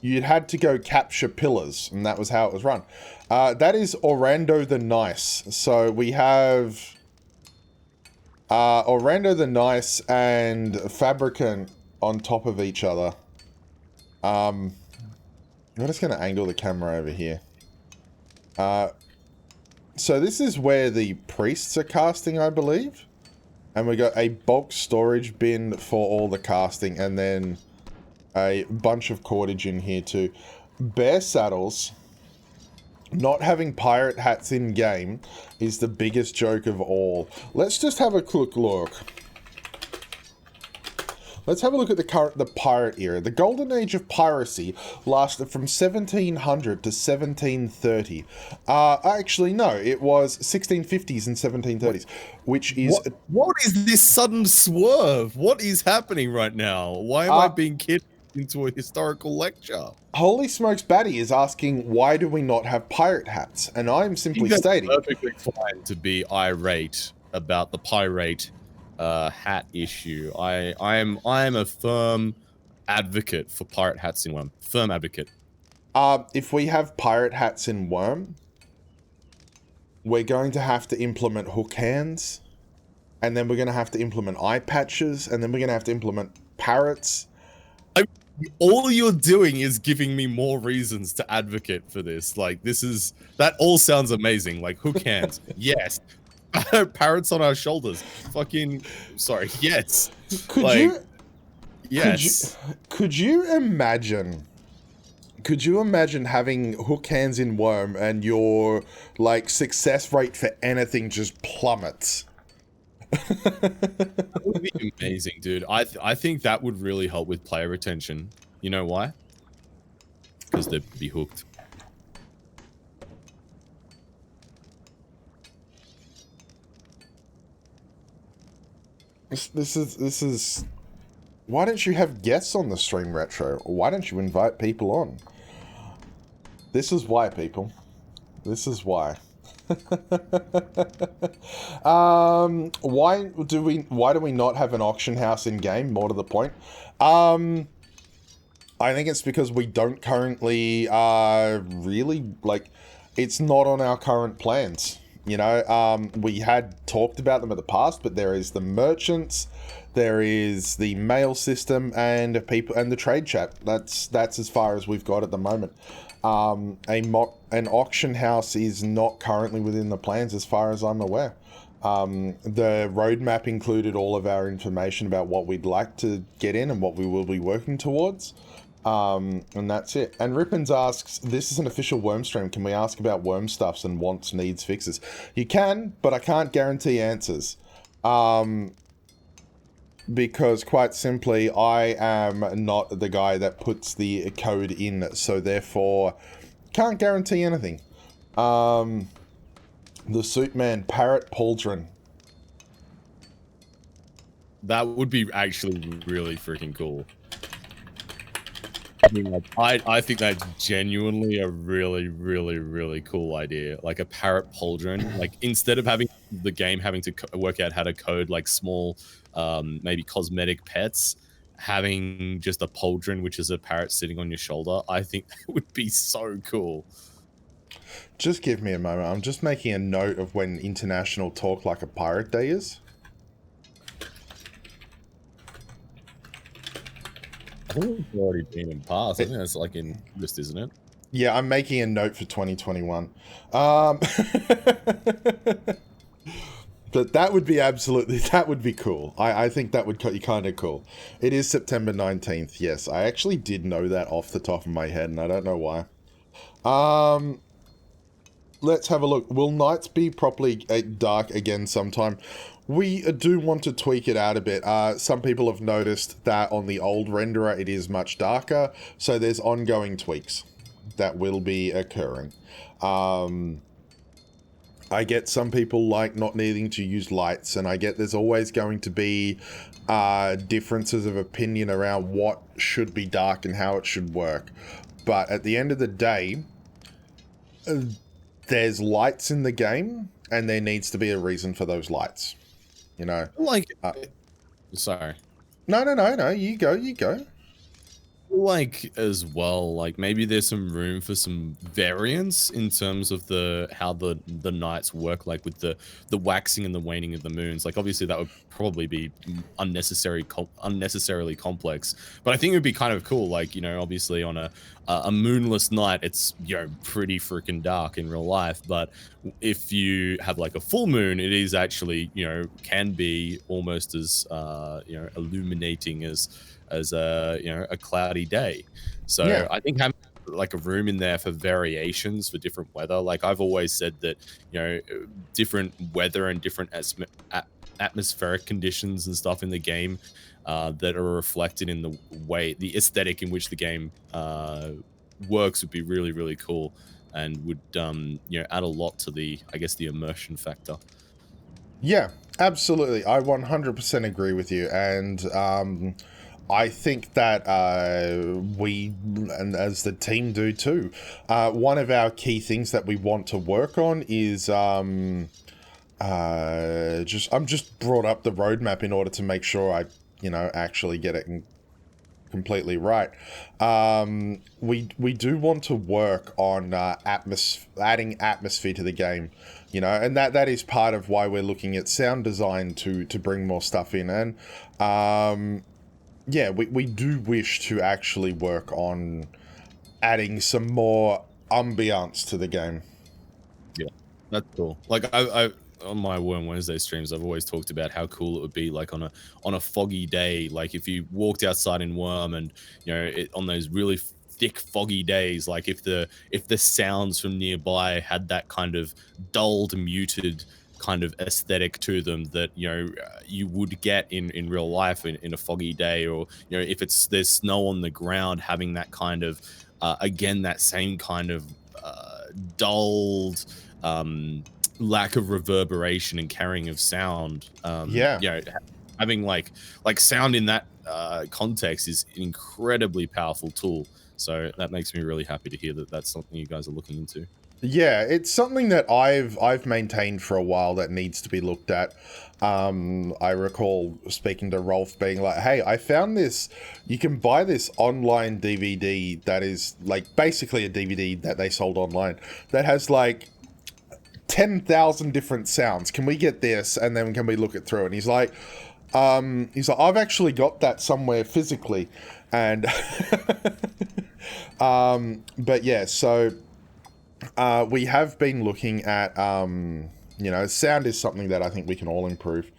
you'd had to go capture pillars, and that was how it was run. That is Orlando the Nice. So we have Orlando the Nice and Fabricant on top of each other. I'm just going to angle the camera over here. So this is where the priests are casting, I believe. And we got a bulk storage bin for all the casting, and then a bunch of cordage in here too. Bear saddles. Not having pirate hats in game is the biggest joke of all. Let's just have a quick look. Let's have a look at the pirate era. The golden age of piracy lasted from 1700 to 1730. Actually, no, it was 1650s and 1730s, which is... What is this sudden swerve? What is happening right now? Why am I being kidnapped into a historical lecture? Holy Smokes Batty is asking, why do we not have pirate hats? And I'm simply stating... perfectly fine to be irate about the pirate hat issue. I am a firm advocate for pirate hats in Wurm. Firm advocate. If we have pirate hats in Wurm, we're going to have to implement hook hands, and then we're going to have to implement eye patches, and then we're going to have to implement parrots. All you're doing is giving me more reasons to advocate for this. Like, that all sounds amazing. Like, hook hands, yes. Parrots on our shoulders. Fucking sorry. Yes. Yes. Could you imagine having hook hands in Wurm and your like success rate for anything just plummets? That would be amazing, dude. I think that would really help with player retention. You know why? Because they'd be hooked. This is... Why don't you have guests on the stream, Retro? Or why don't you invite people on? This is why, people. This is why. Why do we not have an auction house in game? More to the point. I think it's because we don't currently really like. It's not on our current plans. You know, we had talked about them in the past, but there is the merchants, there is the mail system, and the trade chat. That's as far as we've got at the moment. An auction house is not currently within the plans, as far as I'm aware. The roadmap included all of our information about what we'd like to get in and what we will be working towards. And that's it. And Rippins asks, this is an official Wurm stream. Can we ask about Wurm stuffs and wants, needs, fixes? You can, but I can't guarantee answers. Because quite simply, I am not the guy that puts the code in, so therefore can't guarantee anything. The Suitman Parrot Pauldron. That would be actually really freaking cool. I think that's genuinely a really, really, really cool idea. Like a parrot pauldron. Like instead of having the game having to work out how to code like small, maybe cosmetic pets, having just a pauldron, which is a parrot sitting on your shoulder, I think that would be so cool. Just give me a moment. I'm just making a note of when International Talk Like a Pirate Day is. I think it's already been in past. I think that's like in August, isn't it? Yeah, I'm making a note for 2021. But that would be that would be cool. I think that would be kind of cool. It is September 19th, yes. I actually did know that off the top of my head, and I don't know why. Let's have a look. Will nights be properly dark again sometime? We do want to tweak it out a bit. Some people have noticed that on the old renderer it is much darker, so there's ongoing tweaks that will be occurring. I get some people like not needing to use lights, and I get there's always going to be differences of opinion around what should be dark and how it should work. But at the end of the day, there's lights in the game, and there needs to be a reason for those lights. You know? Like, Uh, sorry. no, you go. Like as well, like maybe there's some room for some variance in terms of how the nights work, like with the waxing and the waning of the moons. Like obviously that would probably be unnecessarily complex, but I think it would be kind of cool. Like, you know, obviously on a moonless night, it's, you know, pretty freaking dark in real life, but if you have like a full moon, it is actually, you know, can be almost as you know, illuminating as a, you know, a cloudy day. So Yeah. I think having like a room in there for variations for different weather, like I've always said that, you know, different weather and different atmospheric conditions and stuff in the game that are reflected in the aesthetic in which the game works would be really, really cool, and would you know, add a lot to the, I guess, the immersion factor. Yeah, absolutely. I 100% agree with you. And I think that we, and as the team do too, one of our key things that we want to work on is I'm just brought up the roadmap in order to make sure I, you know, actually get it completely right. We do want to work on adding atmosphere to the game, you know, and that is part of why we're looking at sound design to bring more stuff in. And yeah, we do wish to actually work on adding some more ambiance to the game. Yeah, that's cool. Like I on my Wurm Wednesday streams, I've always talked about how cool it would be, like on a foggy day, like if you walked outside in Worm, and you know, on those really thick foggy days, like if the sounds from nearby had that kind of dulled, muted kind of aesthetic to them that, you know, you would get in real life in a foggy day, or, you know, if there's snow on the ground, having that kind of again, that same kind of dulled lack of reverberation and carrying of sound. Yeah. You know, having like sound in that context is an incredibly powerful tool. So that makes me really happy to hear that that's something you guys are looking into. Yeah, it's something that I've maintained for a while that needs to be looked at. I recall speaking to Rolf being like, "Hey, I found this. You can buy this online DVD that is like basically a DVD that they sold online that has like 10,000 different sounds. Can we get this, and then can we look it through?" And he's like, I've actually got that somewhere physically, and but yeah, so. We have been looking at, you know, sound is something that I think we can all improve.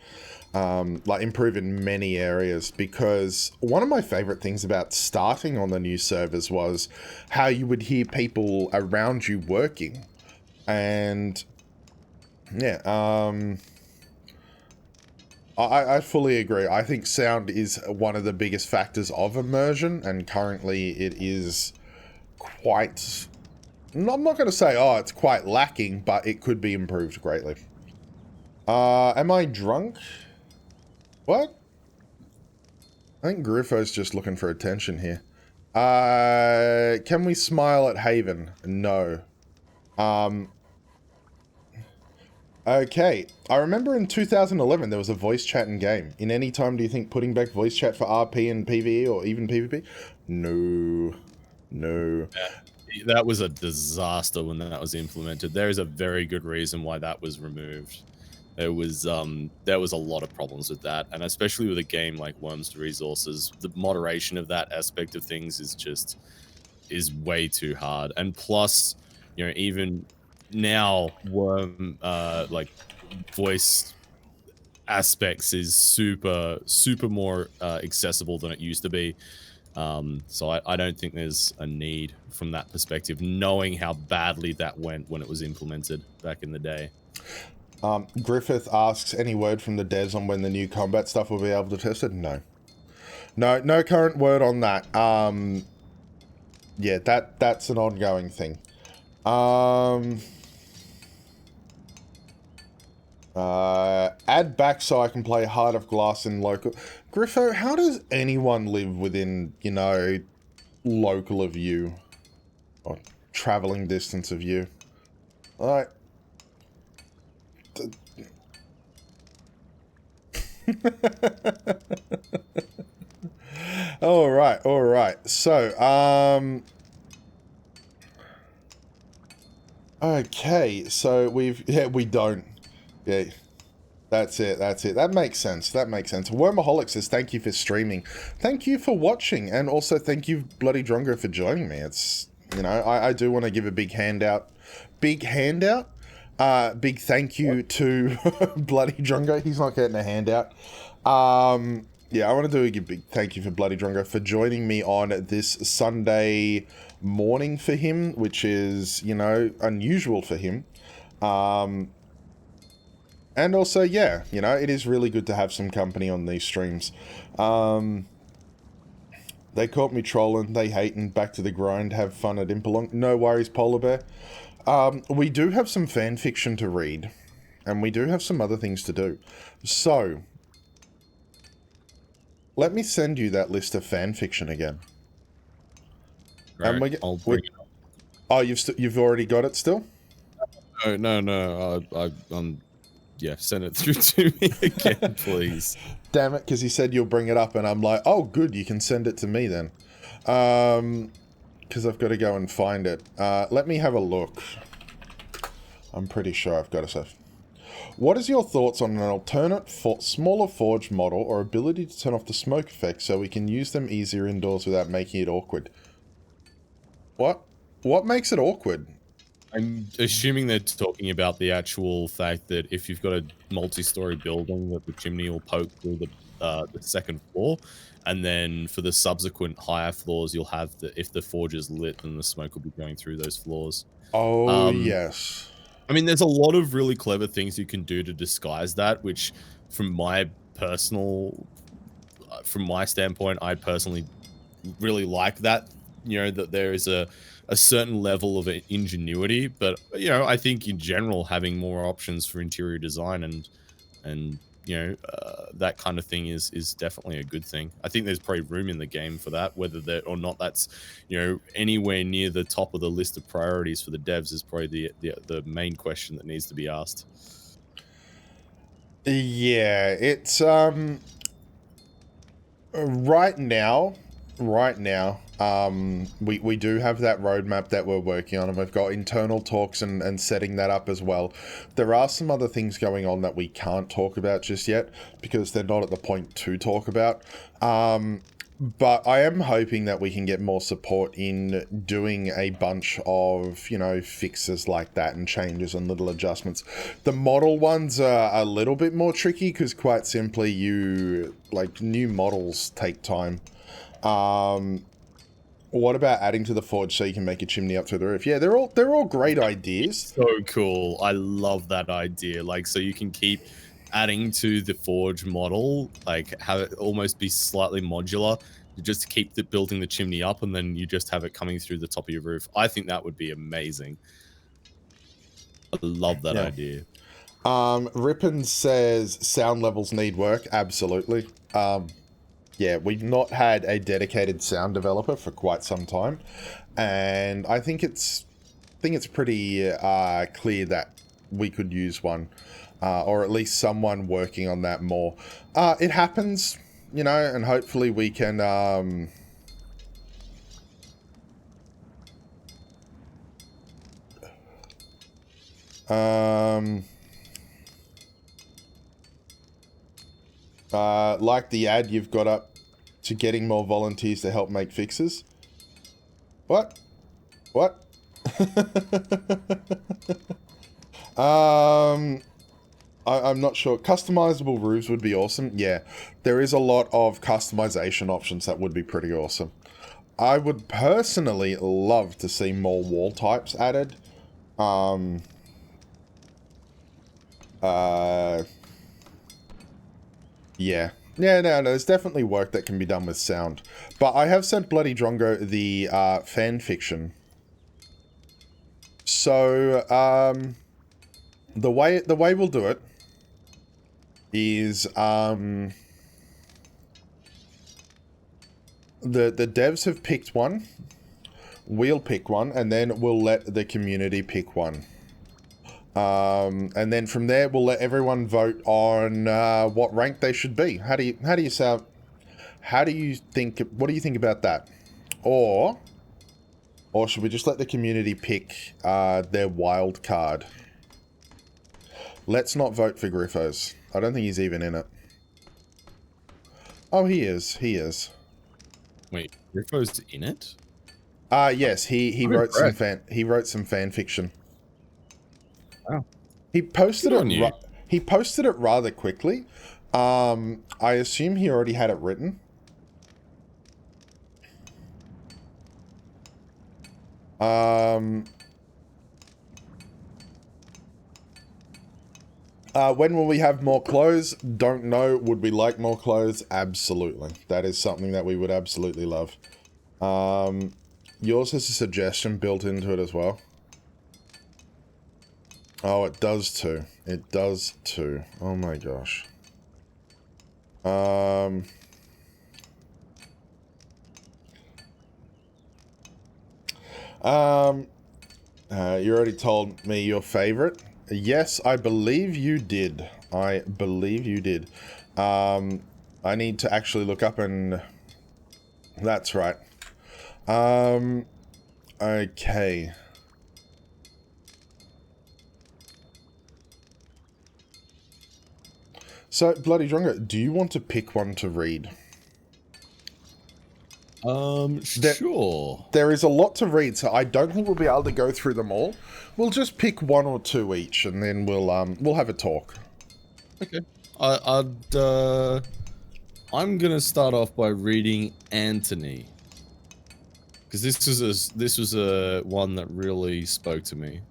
Like improve in many areas, because one of my favorite things about starting on the new servers was how you would hear people around you working. And yeah, I fully agree. I think sound is one of the biggest factors of immersion, and currently it is quite... I'm not going to say, oh, it's quite lacking, but it could be improved greatly. Am I drunk? What? I think Griffo's just looking for attention here. Can we smile at Haven? No. Okay. I remember in 2011 there was a voice chat in game. In any time, do you think putting back voice chat for RP and PvE or even PvP? No. No. That was a disaster when that was implemented. There is a very good reason why that was removed. There was a lot of problems with that, and especially with a game like Worms Resources, the moderation of that aspect of things is way too hard. And plus, you know, even now, Worm like voice aspects is super more accessible than it used to be. So I don't think there's a need from that perspective, knowing how badly that went when it was implemented back in the day. Griffith asks, any word from the devs on when the new combat stuff will be able to test it? No. No current word on that. Yeah, that's an ongoing thing. Add back so I can play Heart of Glass in local. Griffo, how does anyone live within, you know, local of you? Or traveling distance of you? Alright. Alright. So, okay, so we don't. Yeah, that's it. That makes sense. Wormaholic says, thank you for streaming. Thank you for watching, and also thank you, BloodyDrongo, for joining me. It's, you know, I do want to give a big handout. Big thank you to BloodyDrongo. He's not getting a handout. Yeah, I want to do a big thank you for BloodyDrongo for joining me on this Sunday morning for him, which is, you know, unusual for him. And also, yeah, you know, it is really good to have some company on these streams. They caught me trolling, they hating, back to the grind, have fun at Impalong. No worries, Polar Bear. We do have some fan fiction to read, and we do have some other things to do. So, let me send you that list of fan fiction again. Right, And I'll bring it up. Oh, you've already got it still? No. Yeah, send it through to me again, please. Damn it, because he said you'll bring it up, and I'm like, oh, good, you can send it to me then. Because I've got to go and find it. Let me have a look. I'm pretty sure I've got it. So, what is your thoughts on an alternate, smaller forge model or ability to turn off the smoke effect so we can use them easier indoors without making it awkward? What? What makes it awkward? I'm assuming they're talking about the actual fact that if you've got a multi-story building, that the chimney will poke through the second floor, and then for the subsequent higher floors, you'll have if the forge is lit, then the smoke will be going through those floors. Oh, yes. I mean, there's a lot of really clever things you can do to disguise that, which, from my standpoint, I personally really like that. You know, that there is a certain level of ingenuity, but, you know, I think in general having more options for interior design and you know, that kind of thing is definitely a good thing. I think there's probably room in the game for that. Whether that or not that's, you know, anywhere near the top of the list of priorities for the devs is probably the main question that needs to be asked. Yeah, it's right now, we do have that roadmap that we're working on, and we've got internal talks and setting that up as well. There are some other things going on that we can't talk about just yet because they're not at the point to talk about. But I am hoping that we can get more support in doing a bunch of, you know, fixes like that and changes and little adjustments. The model ones are a little bit more tricky because quite simply new models take time. What about adding to the forge so you can make a chimney up through the roof? Yeah, they're all great ideas. So cool. I love that idea. Like, so you can keep adding to the forge model, like have it almost be slightly modular, just to keep building the chimney up, and then you just have it coming through the top of your roof. I think that would be amazing. I love that idea. Rippin says sound levels need work. Absolutely. Yeah, we've not had a dedicated sound developer for quite some time, and I think it's pretty clear that we could use one, or at least someone working on that more. It happens, you know, and hopefully we can. Like the ad you've got up to getting more volunteers to help make fixes. What? I'm not sure. Customizable roofs would be awesome. Yeah, there is a lot of customization options that would be pretty awesome. I would personally love to see more wall types added. Yeah. Yeah, no, there's definitely work that can be done with sound. But I have sent BloodyDrongo the fan fiction. So, the way we'll do it is the devs have picked one. We'll pick one, and then we'll let the community pick one. And then from there, we'll let everyone vote on what rank they should be. How do you think? What do you think about that? Or should we just let the community pick their wild card? Let's not vote for Griffos. I don't think he's even in it. Oh, he is. He is. Wait, Griffo's in it? Yes. He wrote some fan fiction. Wow. He posted it. He posted it rather quickly. I assume he already had it written. When will we have more clothes? Don't know. Would we like more clothes? Absolutely. That is something that we would absolutely love. Yours has a suggestion built into it as well. Oh, it does too. It does too. Oh my gosh. You already told me your favorite. Yes, I believe you did. I believe you did. I need to actually look up and... That's right. Okay. So, BloodyDrongo, do you want to pick one to read? Sure. There is a lot to read, so I don't think we'll be able to go through them all. We'll just pick one or two each, and then we'll have a talk. Okay. I'm gonna start off by reading Anthony, because this was a one that really spoke to me.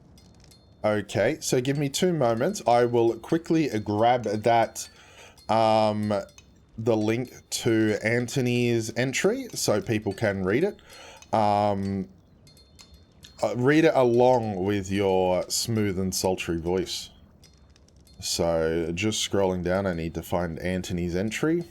Okay, so give me 2 moments. I will quickly grab that, the link to Anthony's entry so people can read it. Read it along with your smooth and sultry voice. So, just scrolling down, I need to find Anthony's entry.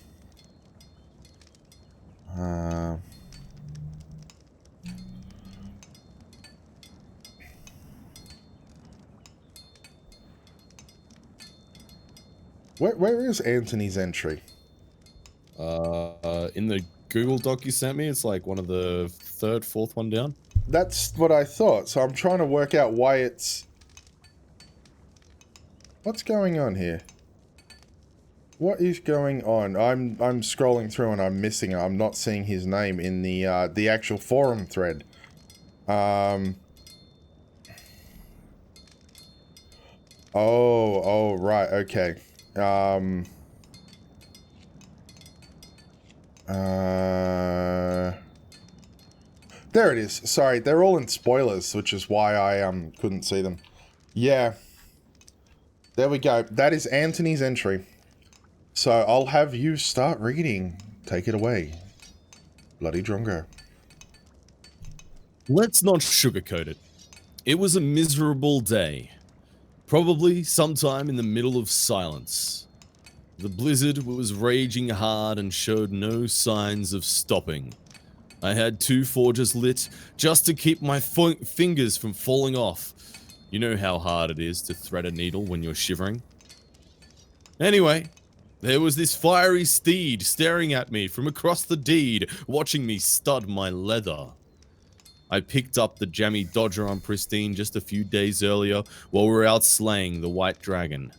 Where is Anthony's entry? In the Google Doc you sent me, it's like one of the 3rd, 4th one down. That's what I thought, so I'm trying to work out why it's... What's going on here? What is going on? I'm scrolling through and I'm missing it. I'm not seeing his name in the actual forum thread. Oh, right, okay. There it is. Sorry, they're all in spoilers, which is why I couldn't see them. Yeah. There we go. That is Anthony's entry. So I'll have you start reading. Take it away, BloodyDrongo. Let's not sugarcoat it. It was a miserable day. Probably sometime in the middle of silence. The blizzard was raging hard and showed no signs of stopping. I had 2 forges lit just to keep my fingers from falling off. You know how hard it is to thread a needle when you're shivering. Anyway, there was this fiery steed staring at me from across the deed, watching me stud my leather. I picked up the jammy dodger on Pristine just a few days earlier while we were out slaying the white dragon.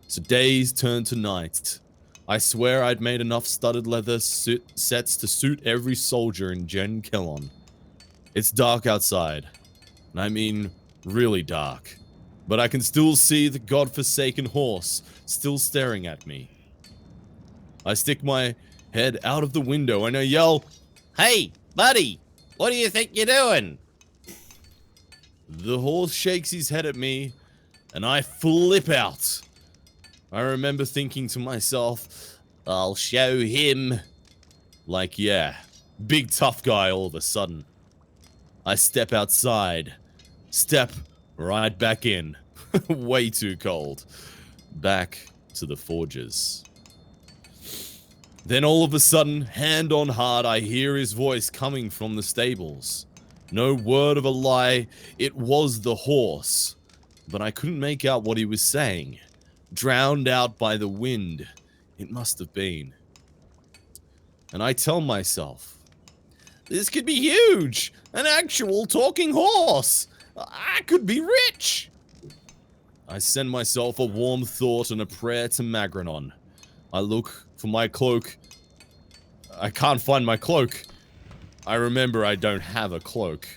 So days turned to night. I swear I'd made enough studded leather sets to suit every soldier in Gen Kellon. It's dark outside, and I mean really dark, but I can still see the godforsaken horse still staring at me. I stick my head out of the window and I yell, "Hey, buddy, what do you think you're doing?" The horse shakes his head at me, and I flip out. I remember thinking to myself, I'll show him. Like, yeah, big tough guy all of a sudden. I step outside, step right back in. Way too cold. Back to the forges. Then all of a sudden, hand on heart, I hear his voice coming from the stables. No word of a lie, it was the horse, but I couldn't make out what he was saying. Drowned out by the wind, it must have been. And I tell myself, this could be huge! An actual talking horse! I could be rich! I send myself a warm thought and a prayer to Magrenon. I look for my cloak. I can't find my cloak. I remember I don't have a cloak.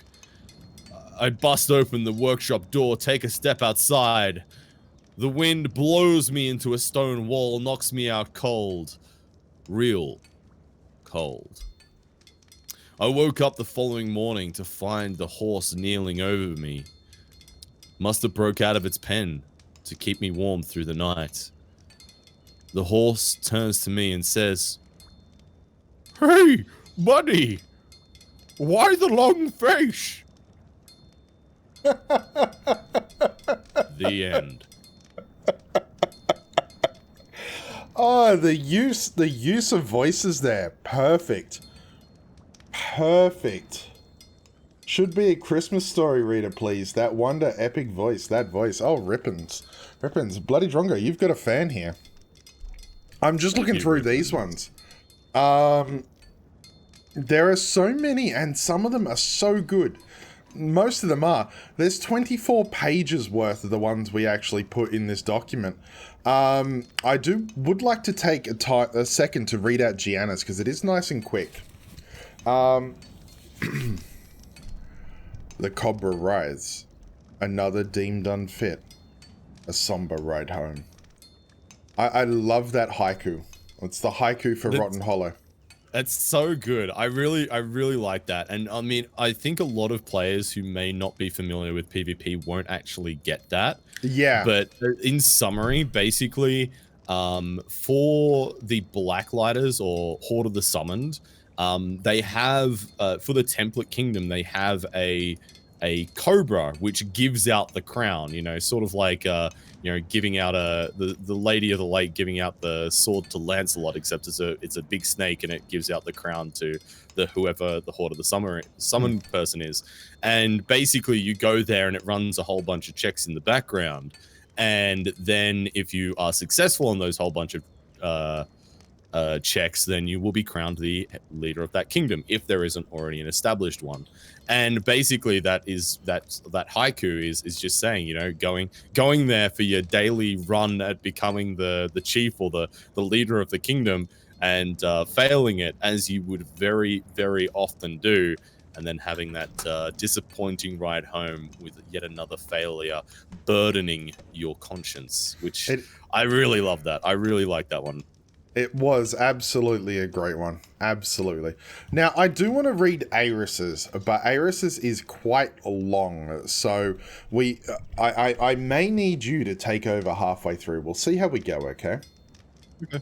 I bust open the workshop door, take a step outside. The wind blows me into a stone wall, knocks me out cold. Real cold. I woke up the following morning to find the horse kneeling over me. Must have broke out of its pen to keep me warm through the night. The horse turns to me and says, "Hey, buddy! Why the long face?" The end. Oh, the use of voices there. Perfect. Perfect. Should be a Christmas story reader, please. That wonder epic voice. That voice. Oh, Rippins. Rippins. BloodyDrongo, you've got a fan here. I'm just looking through these ones. There are so many, and some of them are so good. Most of them are. There's 24 pages worth of the ones we actually put in this document. I would like to take a second to read out Gianna's, because it is nice and quick. The Cobra writhes. Another deemed unfit. A somber ride home. I love that haiku. It's the haiku for Rotten Hollow. That's so good. I really like that. And I mean, I think a lot of players who may not be familiar with PvP won't actually get that. Yeah. But in summary, basically, for the Blacklighters or Horde of the Summoned, they have, for the Template Kingdom, they have a cobra which gives out the crown, you know, sort of like giving out the Lady of the Lake giving out the sword to Lancelot, except it's a big snake and it gives out the crown to whoever the Horde of the Summoned person is. And basically you go there and it runs a whole bunch of checks in the background, and then if you are successful on those whole bunch of checks, then you will be crowned the leader of that kingdom if there isn't already an established one. And basically that haiku is just saying, you know, going there for your daily run at becoming the chief or the leader of the kingdom, and failing it as you would very, very often do, and then having that disappointing ride home with yet another failure burdening your conscience, which I really love that. I really like that one. It was absolutely a great one. Absolutely. Now, I do want to read Aris's, but Aris's is quite long. So I may need you to take over halfway through. We'll see how we go, okay? Okay.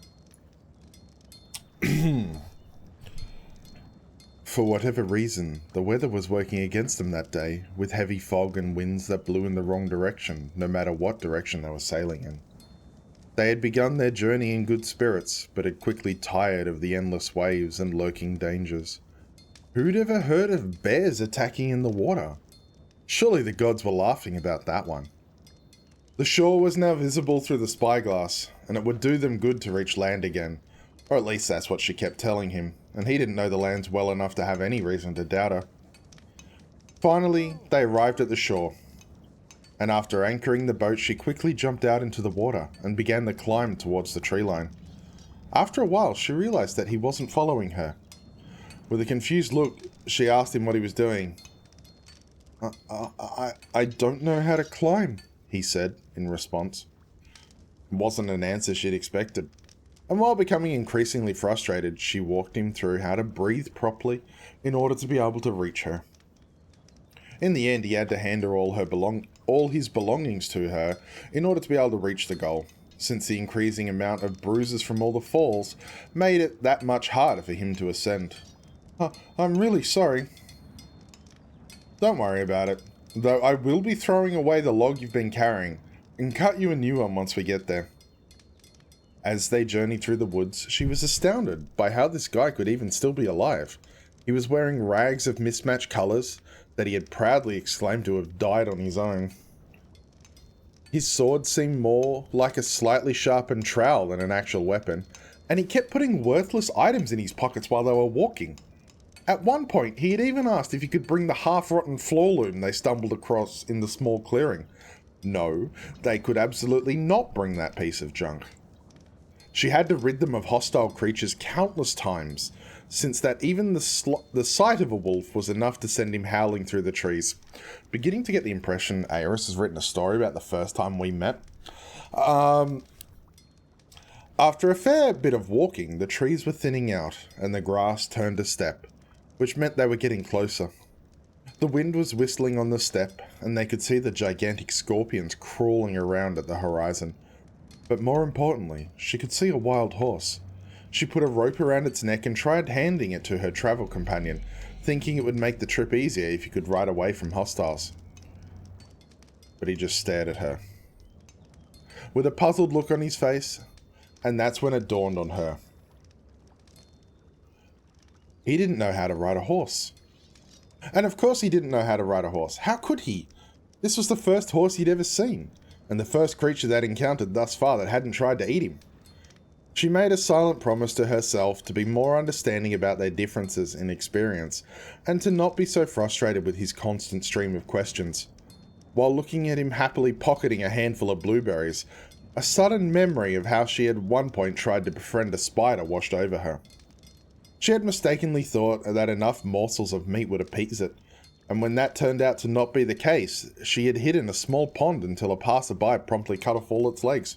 For whatever reason, the weather was working against them that day, with heavy fog and winds that blew in the wrong direction, no matter what direction they were sailing in. They had begun their journey in good spirits, but had quickly tired of the endless waves and lurking dangers. Who'd ever heard of bears attacking in the water? Surely the gods were laughing about that one. The shore was now visible through the spyglass, and it would do them good to reach land again, or at least that's what she kept telling him, and he didn't know the lands well enough to have any reason to doubt her. Finally, they arrived at the shore, and after anchoring the boat, she quickly jumped out into the water and began the climb towards the tree line. After a while, she realized that he wasn't following her. With a confused look, she asked him what he was doing. I don't know how to climb, he said in response. It wasn't an answer she'd expected. And while becoming increasingly frustrated, she walked him through how to breathe properly in order to be able to reach her. In the end, he had to hand her all his belongings to her in order to be able to reach the goal, since the increasing amount of bruises from all the falls made it that much harder for him to ascend. I'm really sorry. Don't worry about it, though I will be throwing away the log you've been carrying, and cut you a new one once we get there. As they journeyed through the woods, she was astounded by how this guy could even still be alive. He was wearing rags of mismatched colours that he had proudly exclaimed to have dyed on his own. His sword seemed more like a slightly sharpened trowel than an actual weapon, and he kept putting worthless items in his pockets while they were walking. At one point, he had even asked if he could bring the half-rotten floor loom they stumbled across in the small clearing. No, they could absolutely not bring that piece of junk. She had to rid them of hostile creatures countless times, since that even the sight of a wolf was enough to send him howling through the trees. Beginning to get the impression Aeris has written a story about the first time we met. After a fair bit of walking, the trees were thinning out, and the grass turned to steppe, which meant they were getting closer. The wind was whistling on the steppe, and they could see the gigantic scorpions crawling around at the horizon. But more importantly, she could see a wild horse. She put a rope around its neck and tried handing it to her travel companion, thinking it would make the trip easier if he could ride away from hostiles. But he just stared at her, with a puzzled look on his face, and that's when it dawned on her. He didn't know how to ride a horse. And of course he didn't know how to ride a horse. How could he? This was the first horse he'd ever seen, and the first creature they'd encountered thus far that hadn't tried to eat him. She made a silent promise to herself to be more understanding about their differences in experience, and to not be so frustrated with his constant stream of questions. While looking at him happily pocketing a handful of blueberries, a sudden memory of how she had at one point tried to befriend a spider washed over her. She had mistakenly thought that enough morsels of meat would appease it, and when that turned out to not be the case, she had hid in a small pond until a passerby promptly cut off all its legs.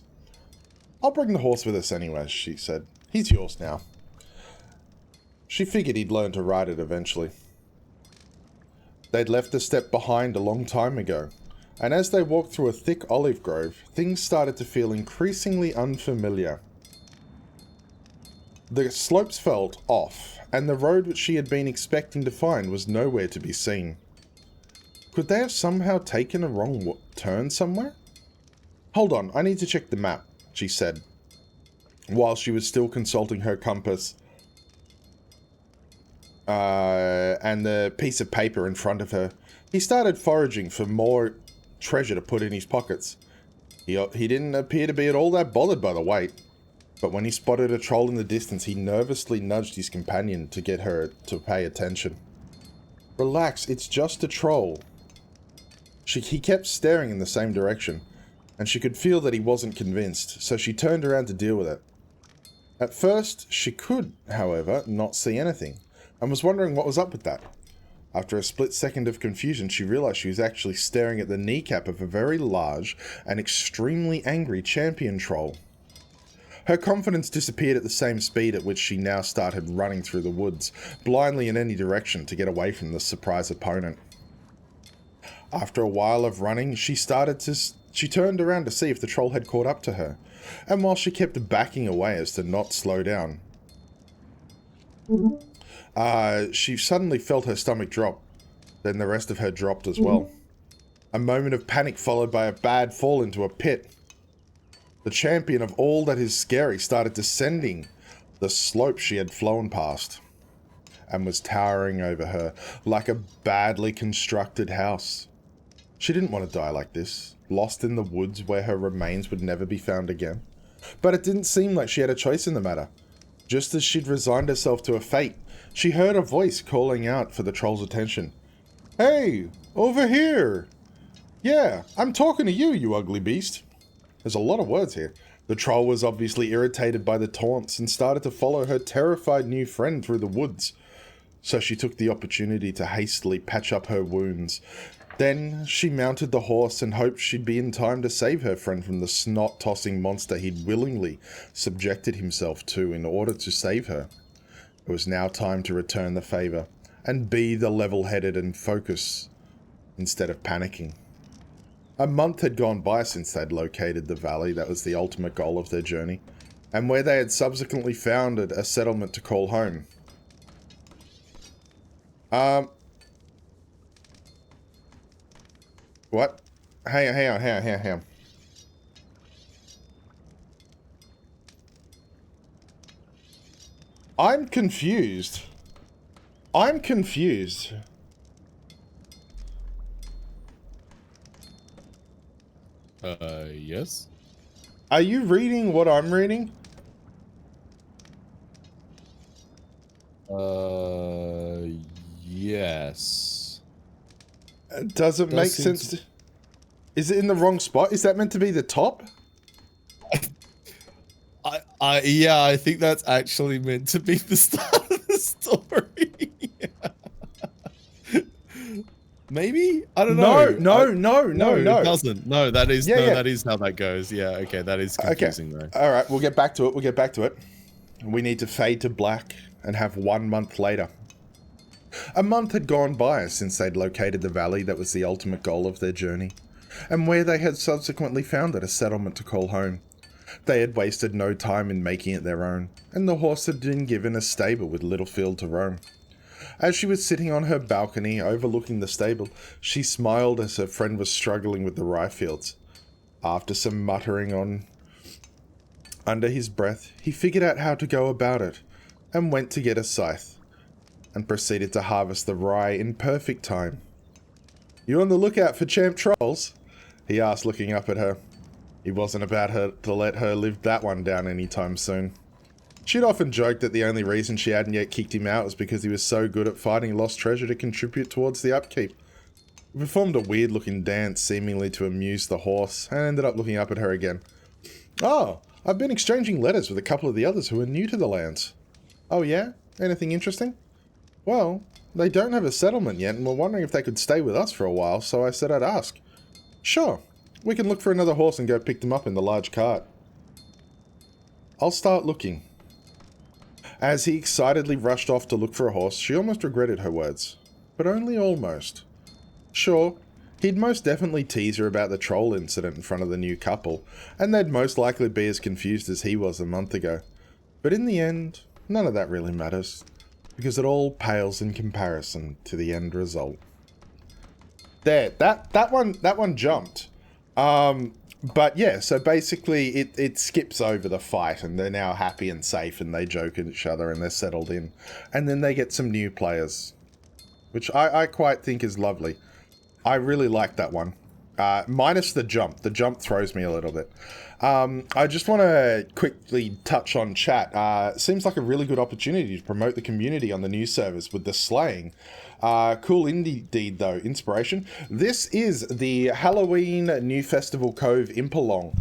"I'll bring the horse with us anyway," she said. "He's yours now." She figured he'd learn to ride it eventually. They'd left the steppe behind a long time ago, and as they walked through a thick olive grove, things started to feel increasingly unfamiliar. The slopes felt off, and the road which she had been expecting to find was nowhere to be seen. Could they have somehow taken a wrong turn somewhere? "Hold on, I need to check the map," she said, while she was still consulting her compass and the piece of paper in front of her. He started foraging for more treasure to put in his pockets. He didn't appear to be at all that bothered by the weight, but when he spotted a troll in the distance, he nervously nudged his companion to get her to pay attention. "Relax, it's just a troll." He kept staring in the same direction, and she could feel that he wasn't convinced, so she turned around to deal with it. At first, she could, however, not see anything, and was wondering what was up with that. After a split second of confusion, she realized she was actually staring at the kneecap of a very large and extremely angry champion troll. Her confidence disappeared at the same speed at which she now started running through the woods, blindly in any direction to get away from the surprise opponent. After a while of running, she turned around to see if the troll had caught up to her, and while she kept backing away as to not slow down, she suddenly felt her stomach drop. Then the rest of her dropped as well. A moment of panic followed by a bad fall into a pit. The champion of all that is scary started descending the slope she had flown past, and was towering over her like a badly constructed house. She didn't want to die like this, lost in the woods where her remains would never be found again. But it didn't seem like she had a choice in the matter. Just as she'd resigned herself to a fate, she heard a voice calling out for the troll's attention. "Hey, over here! Yeah, I'm talking to you, you ugly beast." There's a lot of words here. The troll was obviously irritated by the taunts and started to follow her terrified new friend through the woods. So she took the opportunity to hastily patch up her wounds. Then she mounted the horse and hoped she'd be in time to save her friend from the snot-tossing monster he'd willingly subjected himself to in order to save her. It was now time to return the favour and be the level-headed and focus instead of panicking. A month had gone by since they'd located the valley that was the ultimate goal of their journey, and where they had subsequently founded a settlement to call home. What? Hang on. I'm confused. I'm confused. Yes? Are you reading what I'm reading? Yes. Does it Does make seem sense to... to... Is it in the wrong spot? Is that meant to be the top? Yeah, I think that's actually meant to be the start of the story. Maybe? I don't No, know. no, no, No, no, it no. doesn't. No, that is Yeah, yeah. that is how that goes. Yeah, okay, that is Okay. confusing though. All right, we'll get back to it. We'll get back to it. We need to fade to black and have 1 month later. A month had gone by since they'd located the valley that was the ultimate goal of their journey, and where they had subsequently founded a settlement to call home. They had wasted no time in making it their own, and the horse had been given a stable with little field to roam. As she was sitting on her balcony overlooking the stable, she smiled as her friend was struggling with the rye fields. After some muttering on under his breath, he figured out how to go about it, and went to get a scythe, and proceeded to harvest the rye in perfect time. "You on the lookout for champ trolls?" he asked, looking up at her. He wasn't about to let her live that one down anytime soon. She'd often joked that the only reason she hadn't yet kicked him out was because he was so good at finding lost treasure to contribute towards the upkeep. He performed a weird-looking dance, seemingly to amuse the horse, and ended up looking up at her again. "Oh, I've been exchanging letters with a couple of the others who are new to the lands." "Oh yeah? Anything interesting?" "Well, they don't have a settlement yet, and were wondering if they could stay with us for a while, so I said I'd ask." "Sure. We can look for another horse and go pick them up in the large cart." "I'll start looking." As he excitedly rushed off to look for a horse, she almost regretted her words. But only almost. Sure, he'd most definitely tease her about the troll incident in front of the new couple, and they'd most likely be as confused as he was a month ago. But in the end, none of that really matters, because it all pales in comparison to the end result. There, that one jumped. But yeah, so basically it skips over the fight and they're now happy and safe and they joke at each other and they're settled in. And then they get some new players, which I quite think is lovely. I really like that one. Minus the jump. The jump throws me a little bit. I just want to quickly touch on chat. Seems like a really good opportunity to promote the community on the new service with the slaying. Cool indeed, though. Inspiration. This is the Halloween New Festival Cove Impalong,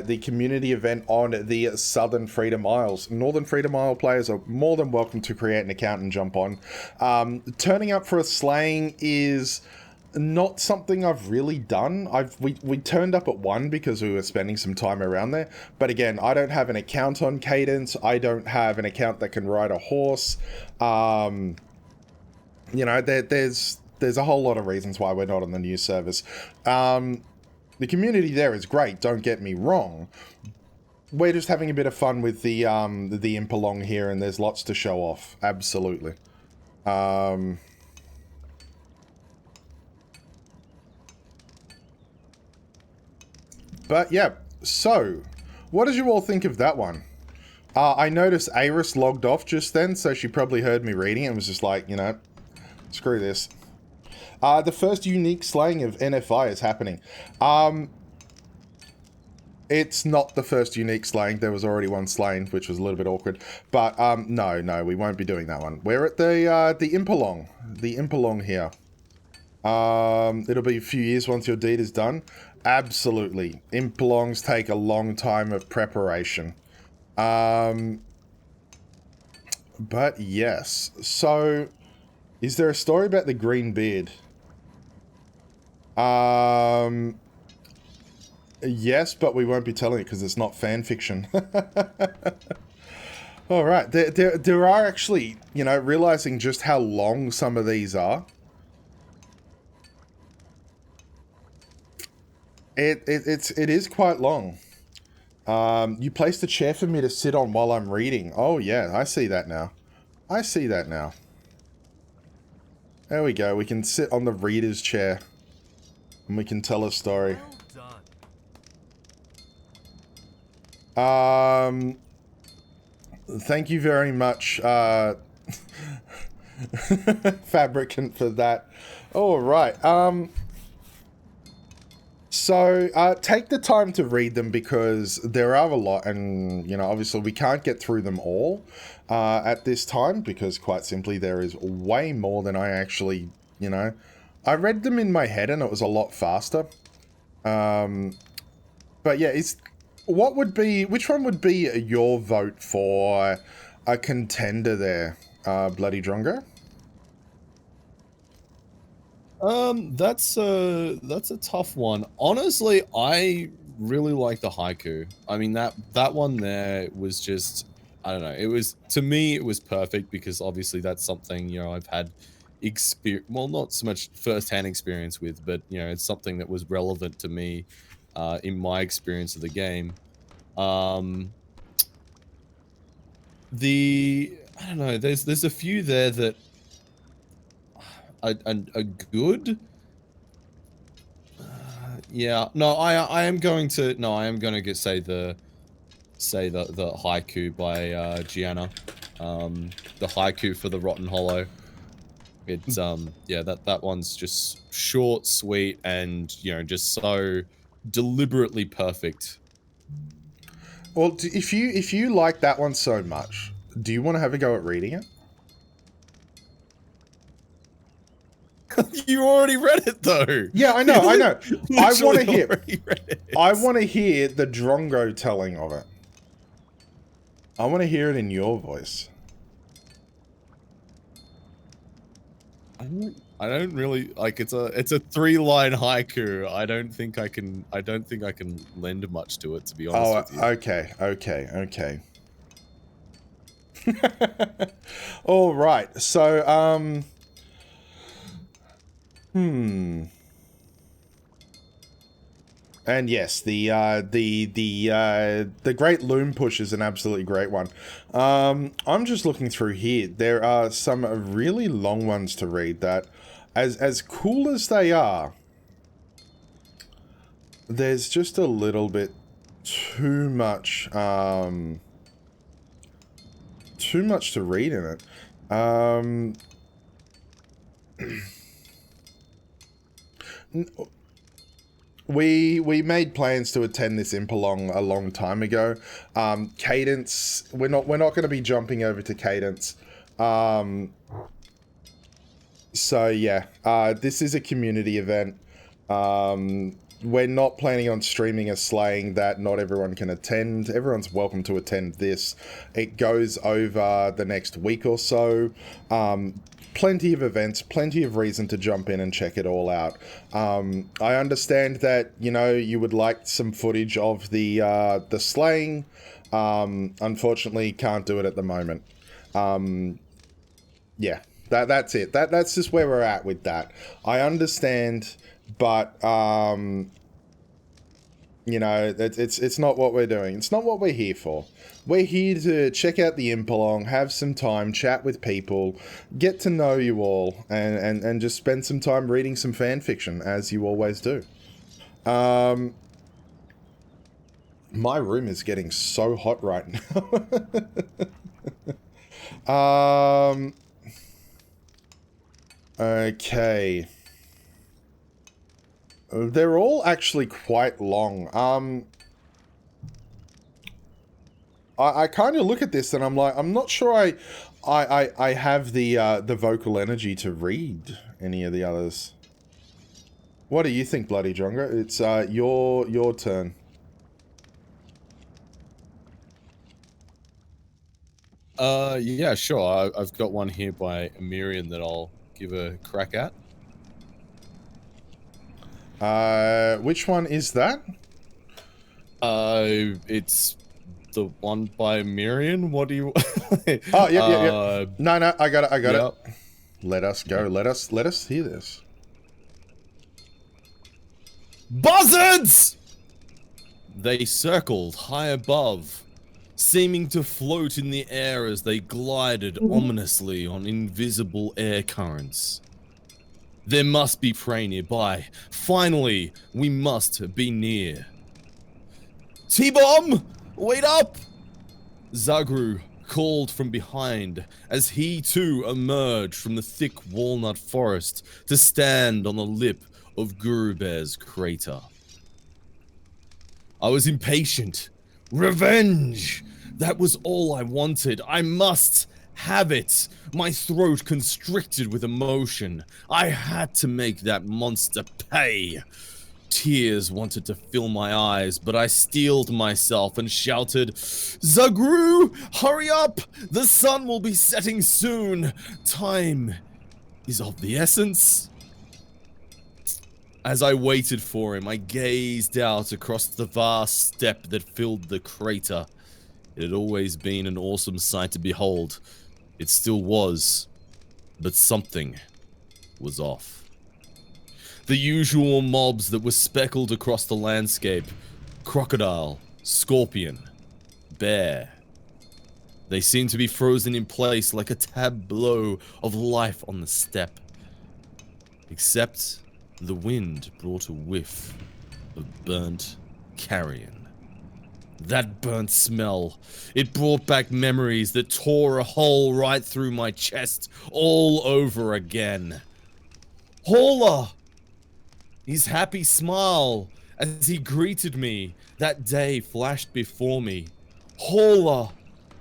the community event on the Southern Freedom Isles. Northern Freedom Isle players are more than welcome to create an account and jump on. Turning up for a slaying is not something I've really done. We turned up at one because we were spending some time around there. But again, I don't have an account on Cadence. I don't have an account that can ride a horse. You know, there's a whole lot of reasons why we're not on the new service. The community there is great, don't get me wrong. We're just having a bit of fun with the Impalong here, and there's lots to show off. Absolutely. But yeah, so what did you all think of that one? I noticed Aris logged off just then, so she probably heard me reading and was just like, you know, screw this. The first unique slaying of NFI is happening. It's not the first unique slaying. There was already one slain, which was a little bit awkward. But no, we won't be doing that one. We're at the Impalong. The Impalong here. It'll be a few years once your deed is done. Absolutely. Impalongs take a long time of preparation. But yes. So, is there a story about the green beard? Yes, but we won't be telling it because it's not fan fiction. All right. There are actually, you know, realizing just how long some of these are. It is quite long. You placed a chair for me to sit on while I'm reading. Oh yeah, I see that now. I see that now. There we go. We can sit on the reader's chair. And we can tell a story. Well done. Thank you very much, Fabricant, for that. All right. So take the time to read them because there are a lot, and you know, obviously we can't get through them all at this time because quite simply there is way more than I actually, you know, I read them in my head and it was a lot faster. But yeah, which one would be your vote for a contender there, BloodyDrongo? That's a tough one. Honestly, I really like the haiku. I mean that one there was just, I don't know. It was, to me it was perfect because obviously that's something, you know, I've had experience, well, not so much first-hand experience with, but you know, it's something that was relevant to me in my experience of the game. Um I don't know, there's a few there that are good. Yeah, no, I am going to, no, I am going to say the haiku by Gianna. The haiku for the Rotten Hollow. It's yeah, that one's just short, sweet, and you know, just so deliberately perfect. Well, if you like that one so much, do you want to have a go at reading it? You already read it though. Yeah, I know, I know. I want to hear. Read it. I want to hear the Drongo telling of it. I want to hear it in your voice. I don't really like, it's a 3-line haiku. I don't think I can lend much to it, to be honest with you. Okay. All right. So and yes, the Great Loom Push is an absolutely great one. I'm just looking through here. There are some really long ones to read that, as cool as they are, there's just a little bit too much to read in it. We made plans to attend this Impalong a long time ago. Cadence, we're not going to be jumping over to Cadence. So yeah, this is a community event. We're not planning on streaming a slaying that not everyone can attend. Everyone's welcome to attend this. It goes over the next week or so. Plenty of events, plenty of reason to jump in and check it all out. I understand that, you know, you would like some footage of the slaying. Unfortunately, can't do it at the moment. Yeah, that's it. That's just where we're at with that. I understand, but you know, it's not what we're doing. It's not what we're here for. We're here to check out the Impalong, have some time, chat with people, get to know you all, and just spend some time reading some fan fiction, as you always do. My room is getting so hot right now. Okay. They're all actually quite long. I kind of look at this and I'm like, I'm not sure I have the vocal energy to read any of the others. What do you think, BloodyDrongo? It's your turn. Yeah, sure. I've got one here by Miriam that I'll give a crack at. Which one is that? It's the one by Miriam. What do you? Oh, yeah. No, I got it. Yep. Let us go. Let us hear this. Buzzards! They circled high above, seeming to float in the air as they glided ominously on invisible air currents. There must be prey nearby. Finally, we must be near. T-Bomb! Wait up! Zagru called from behind as he too emerged from the thick walnut forest to stand on the lip of Guru Bear's crater. I was impatient. Revenge! That was all I wanted. I must have it. My throat constricted with emotion. I had to make that monster pay. Tears wanted to fill my eyes, but I steeled myself and shouted, Zagru, hurry up! The sun will be setting soon. Time is of the essence. As I waited for him, I gazed out across the vast steppe that filled the crater. It had always been an awesome sight to behold. It still was, but something was off. The usual mobs that were speckled across the landscape, crocodile, scorpion, bear. They seemed to be frozen in place like a tableau of life on the steppe. Except the wind brought a whiff of burnt carrion. That burnt smell, it brought back memories that tore a hole right through my chest all over again. Hola! His happy smile as he greeted me that day flashed before me. Hola!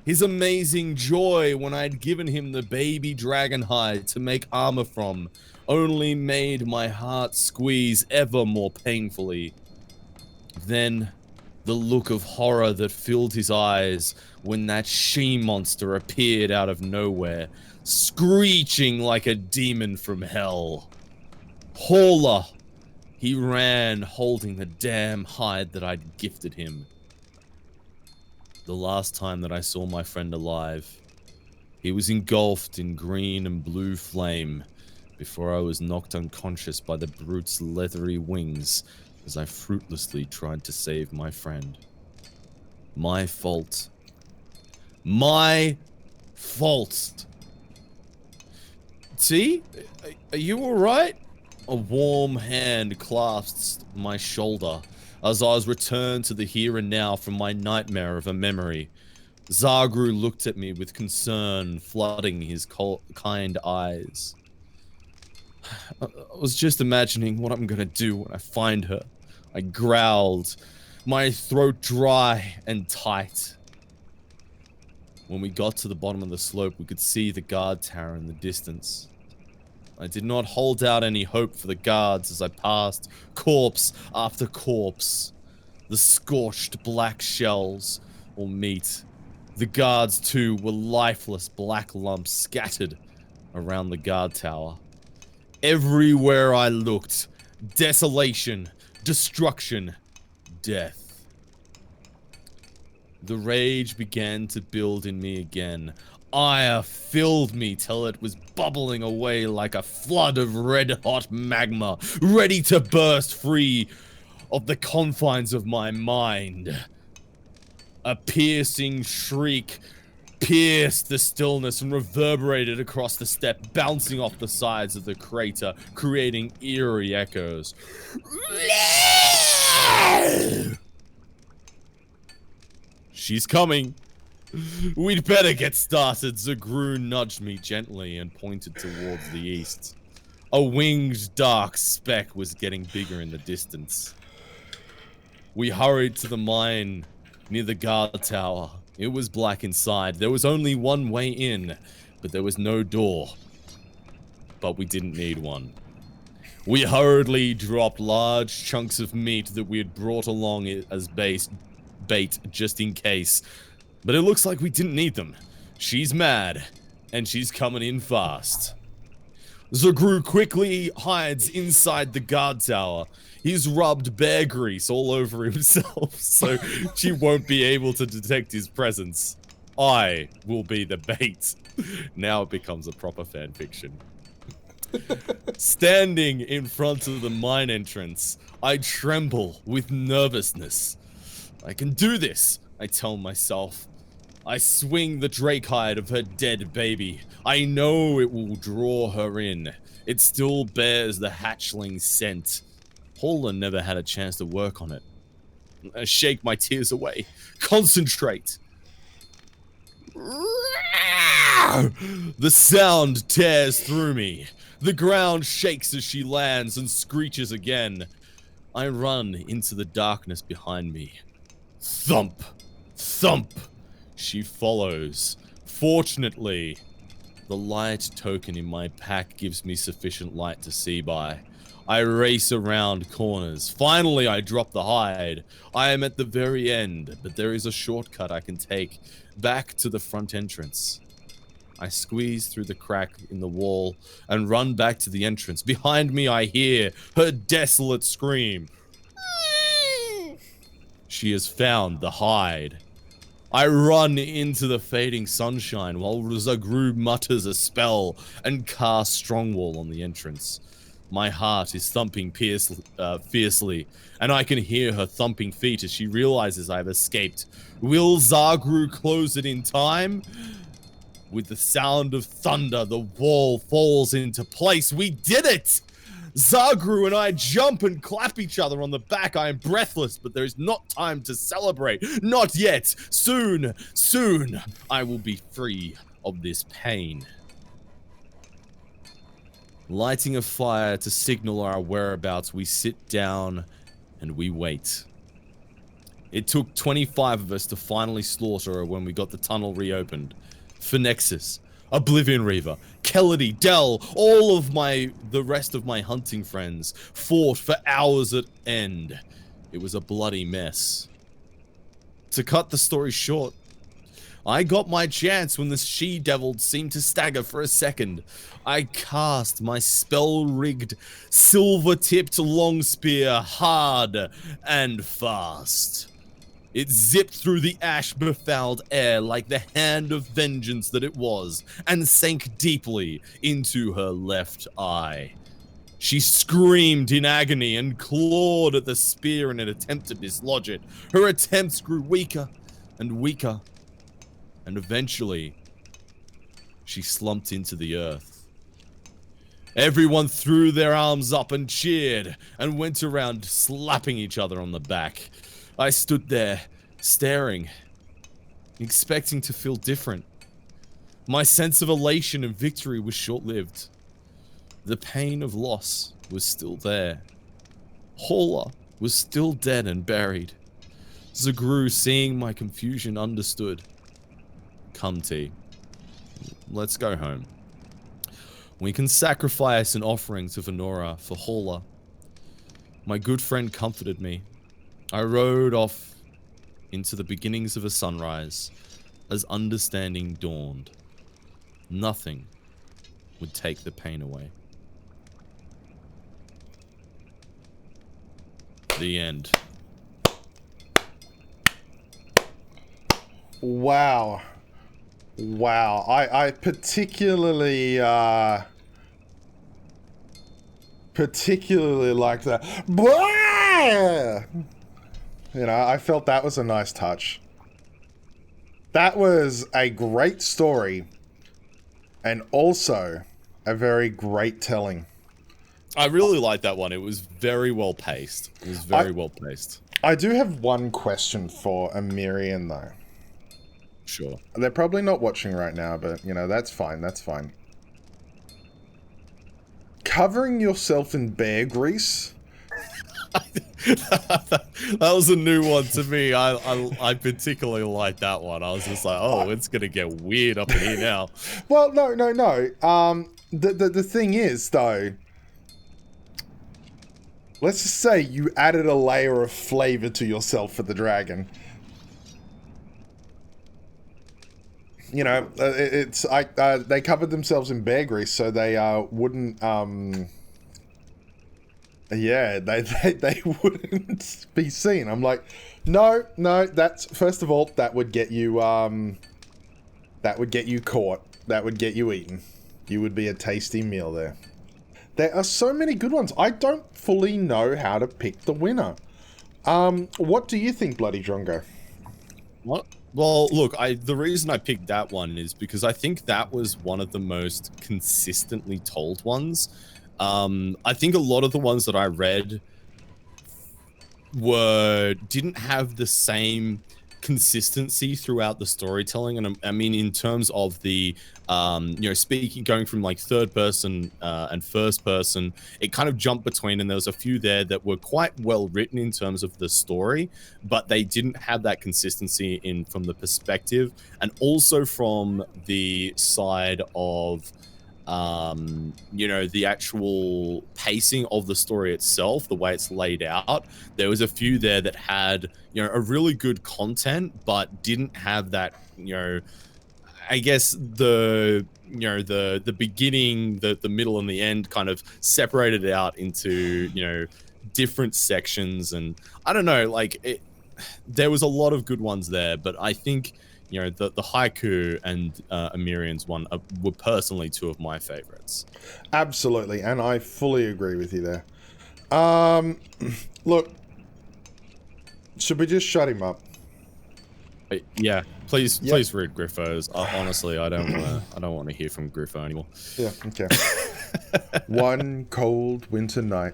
His amazing joy when I'd given him the baby dragon hide to make armor from only made my heart squeeze ever more painfully. Then, the look of horror that filled his eyes when that she-monster appeared out of nowhere, screeching like a demon from hell. Hola! He ran, holding the damn hide that I'd gifted him. The last time that I saw my friend alive, he was engulfed in green and blue flame before I was knocked unconscious by the brute's leathery wings as I fruitlessly tried to save my friend. My fault. My fault. T? Are you alright? A warm hand clasped my shoulder as I was returned to the here and now from my nightmare of a memory. Zagru looked at me with concern flooding his kind eyes. I was just imagining what I'm gonna do when I find her. I growled, my throat dry and tight. When we got to the bottom of the slope, we could see the guard tower in the distance. I did not hold out any hope for the guards as I passed corpse after corpse. The scorched black shells, or meat. The guards, too, were lifeless black lumps scattered around the guard tower. Everywhere I looked, desolation, destruction, death. The rage began to build in me again. Ire filled me till it was bubbling away like a flood of red-hot magma, ready to burst free of the confines of my mind. A piercing shriek pierced the stillness and reverberated across the steppe, bouncing off the sides of the crater, creating eerie echoes. She's coming. We'd better get started. Zagru nudged me gently and pointed towards the east. A winged dark speck was getting bigger in the distance. We hurried to the mine near the guard tower. It was black inside. There was only one way in, but there was no door. But we didn't need one. We hurriedly dropped large chunks of meat that we had brought along as bait just in case. But it looks like we didn't need them. She's mad, and she's coming in fast. Zagru quickly hides inside the guard tower. He's rubbed bear grease all over himself, so she won't be able to detect his presence. I will be the bait. Now it becomes a proper fanfiction. Standing in front of the mine entrance, I tremble with nervousness. I can do this, I tell myself. I swing the drake hide of her dead baby. I know it will draw her in. It still bears the hatchling scent. Paula never had a chance to work on it. I shake my tears away. Concentrate. The sound tears through me. The ground shakes as she lands and screeches again. I run into the darkness behind me. Thump! Thump! She follows. Fortunately, the light token in my pack gives me sufficient light to see by. I race around corners. Finally, I drop the hide. I am at the very end, but there is a shortcut I can take back to the front entrance. I squeeze through the crack in the wall and run back to the entrance. Behind me, I hear her desolate scream. She has found the hide. I run into the fading sunshine while Zagru mutters a spell and casts Strongwall on the entrance. My heart is thumping fiercely, and I can hear her thumping feet as she realizes I've escaped. Will Zagru close it in time? With the sound of thunder, the wall falls into place. We did it! Zagru and I jump and clap each other on the back. I am breathless, but there is not time to celebrate. Not yet. Soon, soon, I will be free of this pain. Lighting a fire to signal our whereabouts, we sit down and we wait. It took 25 of us to finally slaughter her when we got the tunnel reopened. Phonexus, Oblivion Reaver, Kelledy, Dell, all of the rest of my hunting friends fought for hours at end. It was a bloody mess. To cut the story short, I got my chance when the she-devil seemed to stagger for a second. I cast my spell-rigged, silver-tipped long spear hard and fast. It zipped through the ash-befouled air like the hand of vengeance that it was, and sank deeply into her left eye. She screamed in agony and clawed at the spear in an attempt to dislodge it. Her attempts grew weaker and weaker, and eventually, she slumped into the earth. Everyone threw their arms up and cheered, and went around slapping each other on the back. I stood there, staring, expecting to feel different. My sense of elation and victory was short-lived. The pain of loss was still there. Hola was still dead and buried. Zagru, seeing my confusion, understood. Come, T. Let's go home. We can sacrifice an offering to Venora for Hola. My good friend comforted me. I rode off into the beginnings of a sunrise as understanding dawned. Nothing would take the pain away. The end. Wow. Wow. I particularly like that. You know, I felt that was a nice touch. That was a great story, and also a very great telling. I really liked that one. It was very well paced. It was very well paced. I do have one question for Amirian, though. Sure. They're probably not watching right now, but, you know, that's fine, that's fine. Covering yourself in bear grease? That was a new one to me. I particularly like that one. I was just like, oh, it's gonna get weird up in here now. Well, no. The thing is, though, let's just say you added a layer of flavor to yourself for the dragon. You know, they covered themselves in bear grease so they wouldn't yeah, they wouldn't be seen. I'm like, no, that's, first of all, that would get you caught. That would get you eaten. You would be a tasty meal there. There are so many good ones. I don't fully know how to pick the winner. What do you think, BloodyDrongo? What? Well, look, the reason I picked that one is because I think that was one of the most consistently told ones. I think a lot of the ones that I read didn't have the same consistency throughout the storytelling. And I mean, in terms of the, speaking, going from like third person and first person, it kind of jumped between, and there was a few there that were quite well written in terms of the story, but they didn't have that consistency in from the perspective and also from the side of the actual pacing of the story itself, the way it's laid out. There was a few there that had, a really good content, but didn't have that, I guess the beginning, the middle, and the end kind of separated out into, different sections. And I don't know, like there was a lot of good ones there, but I think, the haiku and Amirian's one were personally two of my favorites. Absolutely, and I fully agree with you there. Look, should we just shut him up? Yeah, please read Griffo's. Honestly, I don't want to hear from Griffo anymore. Yeah, okay. One cold winter night,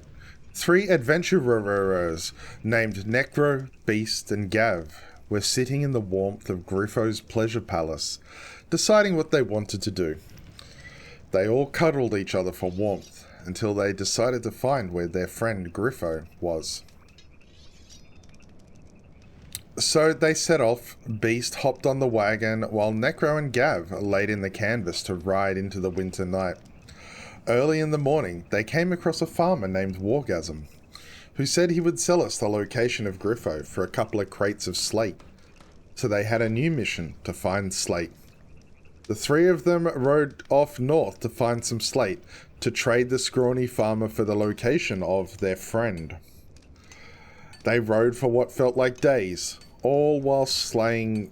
3 adventurers named Necro, Beast, and Gav were sitting in the warmth of Griffo's pleasure palace, deciding what they wanted to do. They all cuddled each other for warmth until they decided to find where their friend Griffo was. So they set off. Beast hopped on the wagon while Necro and Gav laid in the canvas to ride into the winter night. Early in the morning, they came across a farmer named Wargasm, who said he would sell us the location of Griffo for a couple of crates of slate. So they had a new mission to find slate. The 3 of them rode off north to find some slate to trade the scrawny farmer for the location of their friend. They rode for what felt like days, all while slaying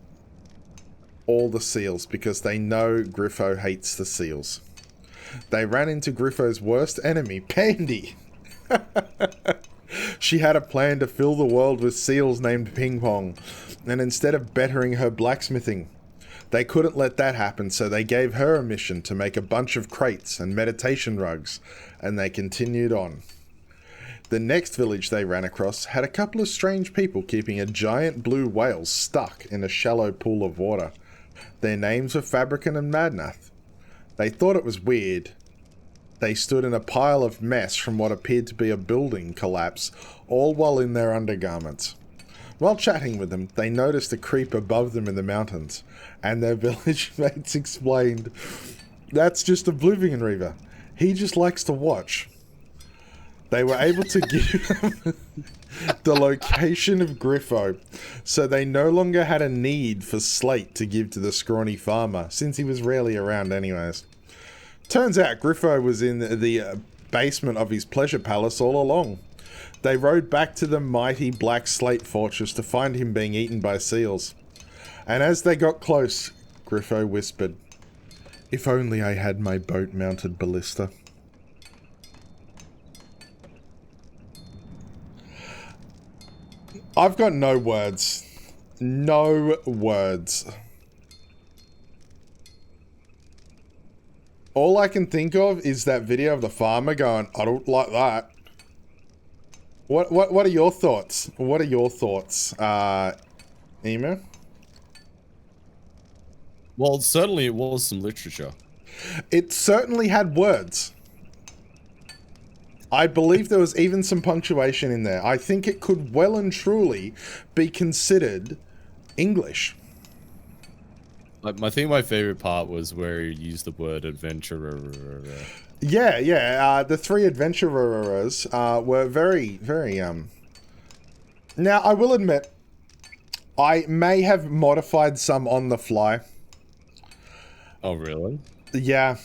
all the seals because they know Griffo hates the seals. They ran into Griffo's worst enemy, Pandy. She had a plan to fill the world with seals named Ping Pong, and instead of bettering her blacksmithing, they couldn't let that happen, so they gave her a mission to make a bunch of crates and meditation rugs, and they continued on. The next village they ran across had a couple of strange people keeping a giant blue whale stuck in a shallow pool of water. Their names were Fabricant and Madnath. They thought it was weird. They stood in a pile of mess from what appeared to be a building collapse, all while in their undergarments. While chatting with them, they noticed a creep above them in the mountains, and their village mates explained, "That's just Oblivion Reaver. He just likes to watch." They were able to give them the location of Griffo, so they no longer had a need for slate to give to the scrawny farmer, since he was rarely around anyways. Turns out Griffo was in the basement of his pleasure palace all along. They rode back to the mighty black slate fortress to find him being eaten by seals. And as they got close, Griffo whispered, "If only I had my boat-mounted ballista." I've got no words. No words. All I can think of is that video of the farmer going, "I don't like that." What are your thoughts? What are your thoughts, Emu? Well, certainly it was some literature. It certainly had words. I believe there was even some punctuation in there. I think it could well and truly be considered English. I think my favorite part was where he used the word adventurer. Yeah. The 3 adventurers were very, very. Now, I will admit, I may have modified some on the fly. Oh, really? Yeah.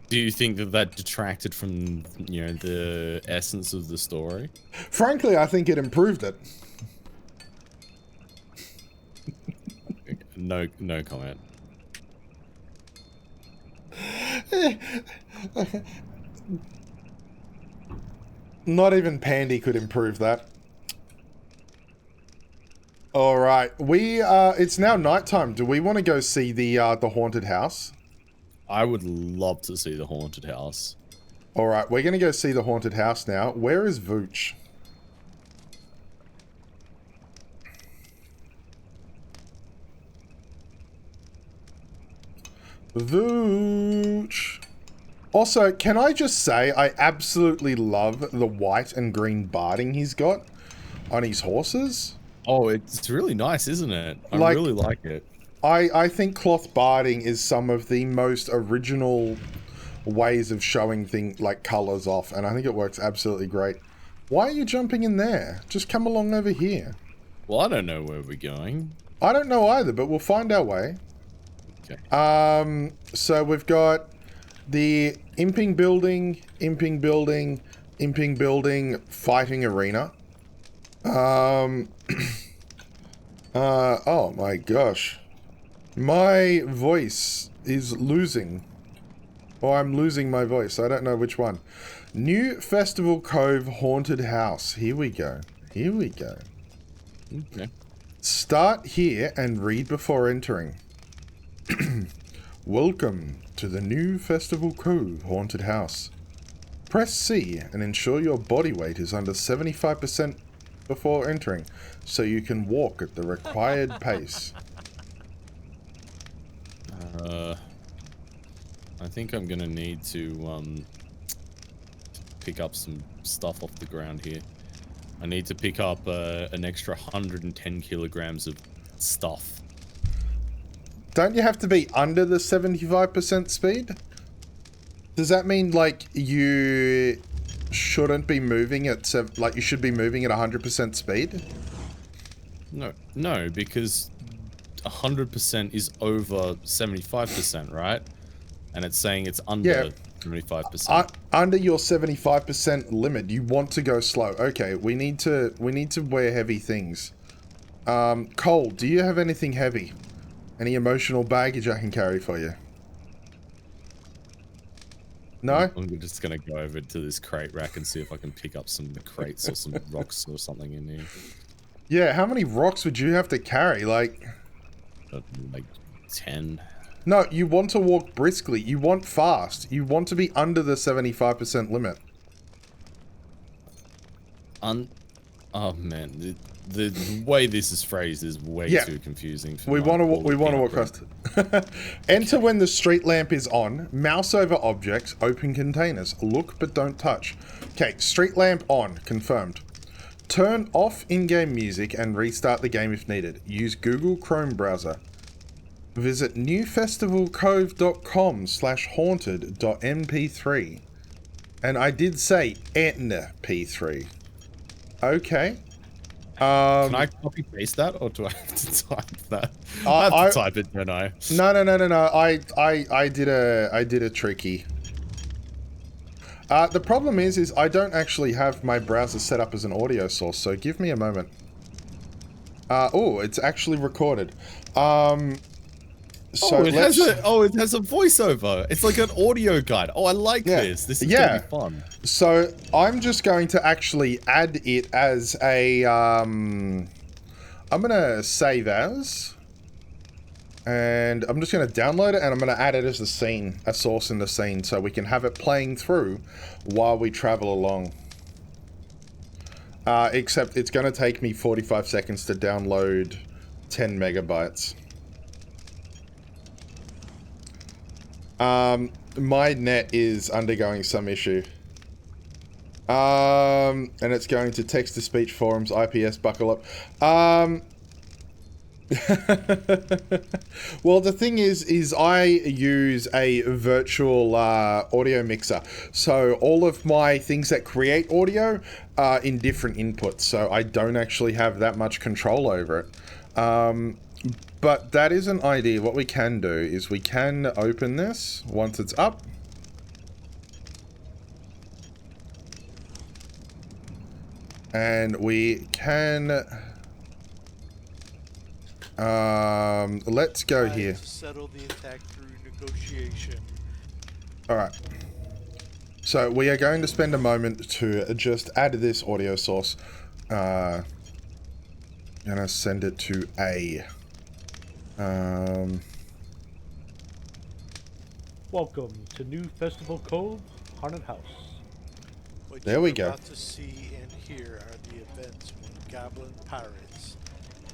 Do you think that detracted from, the essence of the story? Frankly, I think it improved it. No comment. Not even Pandy could improve that. All right, it's now nighttime. Do we want to go see the haunted house? I would love to see the haunted house. All right, we're gonna go see the haunted house now. Where is Vooch? Vooch. Also, can I just say, I absolutely love the white and green barding he's got on his horses. Oh, it's really nice, isn't it? I Like, really like it. I think cloth barding is some of the most original ways of showing things like colors off, and I think it works absolutely great. Why are you jumping in there? Just come along over here. Well, I don't know where we're going. I don't know either, but we'll find our way. Okay. So we've got the imping building, fighting arena. Oh my gosh. My voice is losing. Or I'm losing my voice. I don't know which one. New Festival Cove Haunted House. Here we go. Here we go. Okay. Start here and read before entering. Welcome to the New Festival Cove Haunted House. Press C and ensure your body weight is under 75% before entering, so you can walk at the required pace. I think I'm gonna need to pick up some stuff off the ground here. I need to pick up an extra 110 kilograms of stuff. Don't you have to be under the 75% speed? Does that mean, like, you shouldn't be moving at, like, you should be moving at 100% speed? No, because 100% is over 75%, right? And it's saying it's under 75%. Under your 75% limit, you want to go slow. Okay, we need to wear heavy things. Cole, do you have anything heavy? Any emotional baggage I can carry for you? No? I'm just gonna go over to this crate rack and see if I can pick up some crates or some rocks or something in here. Yeah, how many rocks would you have to carry? Like 10. No, you want to walk briskly. You want fast. You want to be under the 75% limit. Oh man, the way this is phrased is way too confusing for we want to walk fast. Enter when the street lamp is on. Mouse over objects. Open containers. Look but don't touch. Okay, street lamp on. Confirmed. Turn off in-game music and restart the game if needed. Use Google Chrome browser. Visit newfestivalcove.com/haunted.mp3. And I did say NP3. Okay. Can I copy paste that, or do I have to type that? I have to type it, don't I? No. I did a tricky. The problem is I don't actually have my browser set up as an audio source, so give me a moment. Oh, it's actually recorded. So it has a voiceover. It's like an audio guide. Oh, I like this. This is gonna be fun. So I'm just going to actually add it as a I'm gonna save as, and I'm just gonna download it, and I'm gonna add it as a scene, a source in the scene, so we can have it playing through while we travel along. Except it's gonna take me 45 seconds to download 10 megabytes. My net is undergoing some issue. And it's going to text-to-speech forums, IPS, buckle up. Well, the thing is I use a virtual audio mixer. So all of my things that create audio are in different inputs. So I don't actually have that much control over it. But that is an idea. What we can do is we can open this once it's up. And we can... let's go here. Settle the attack through negotiation. Alright. So we are going to spend a moment to just add this audio source. Gonna send it to A. Welcome to New Festival Cove Haunted House. What there we you're go. about to see and hear are the events when goblin pirates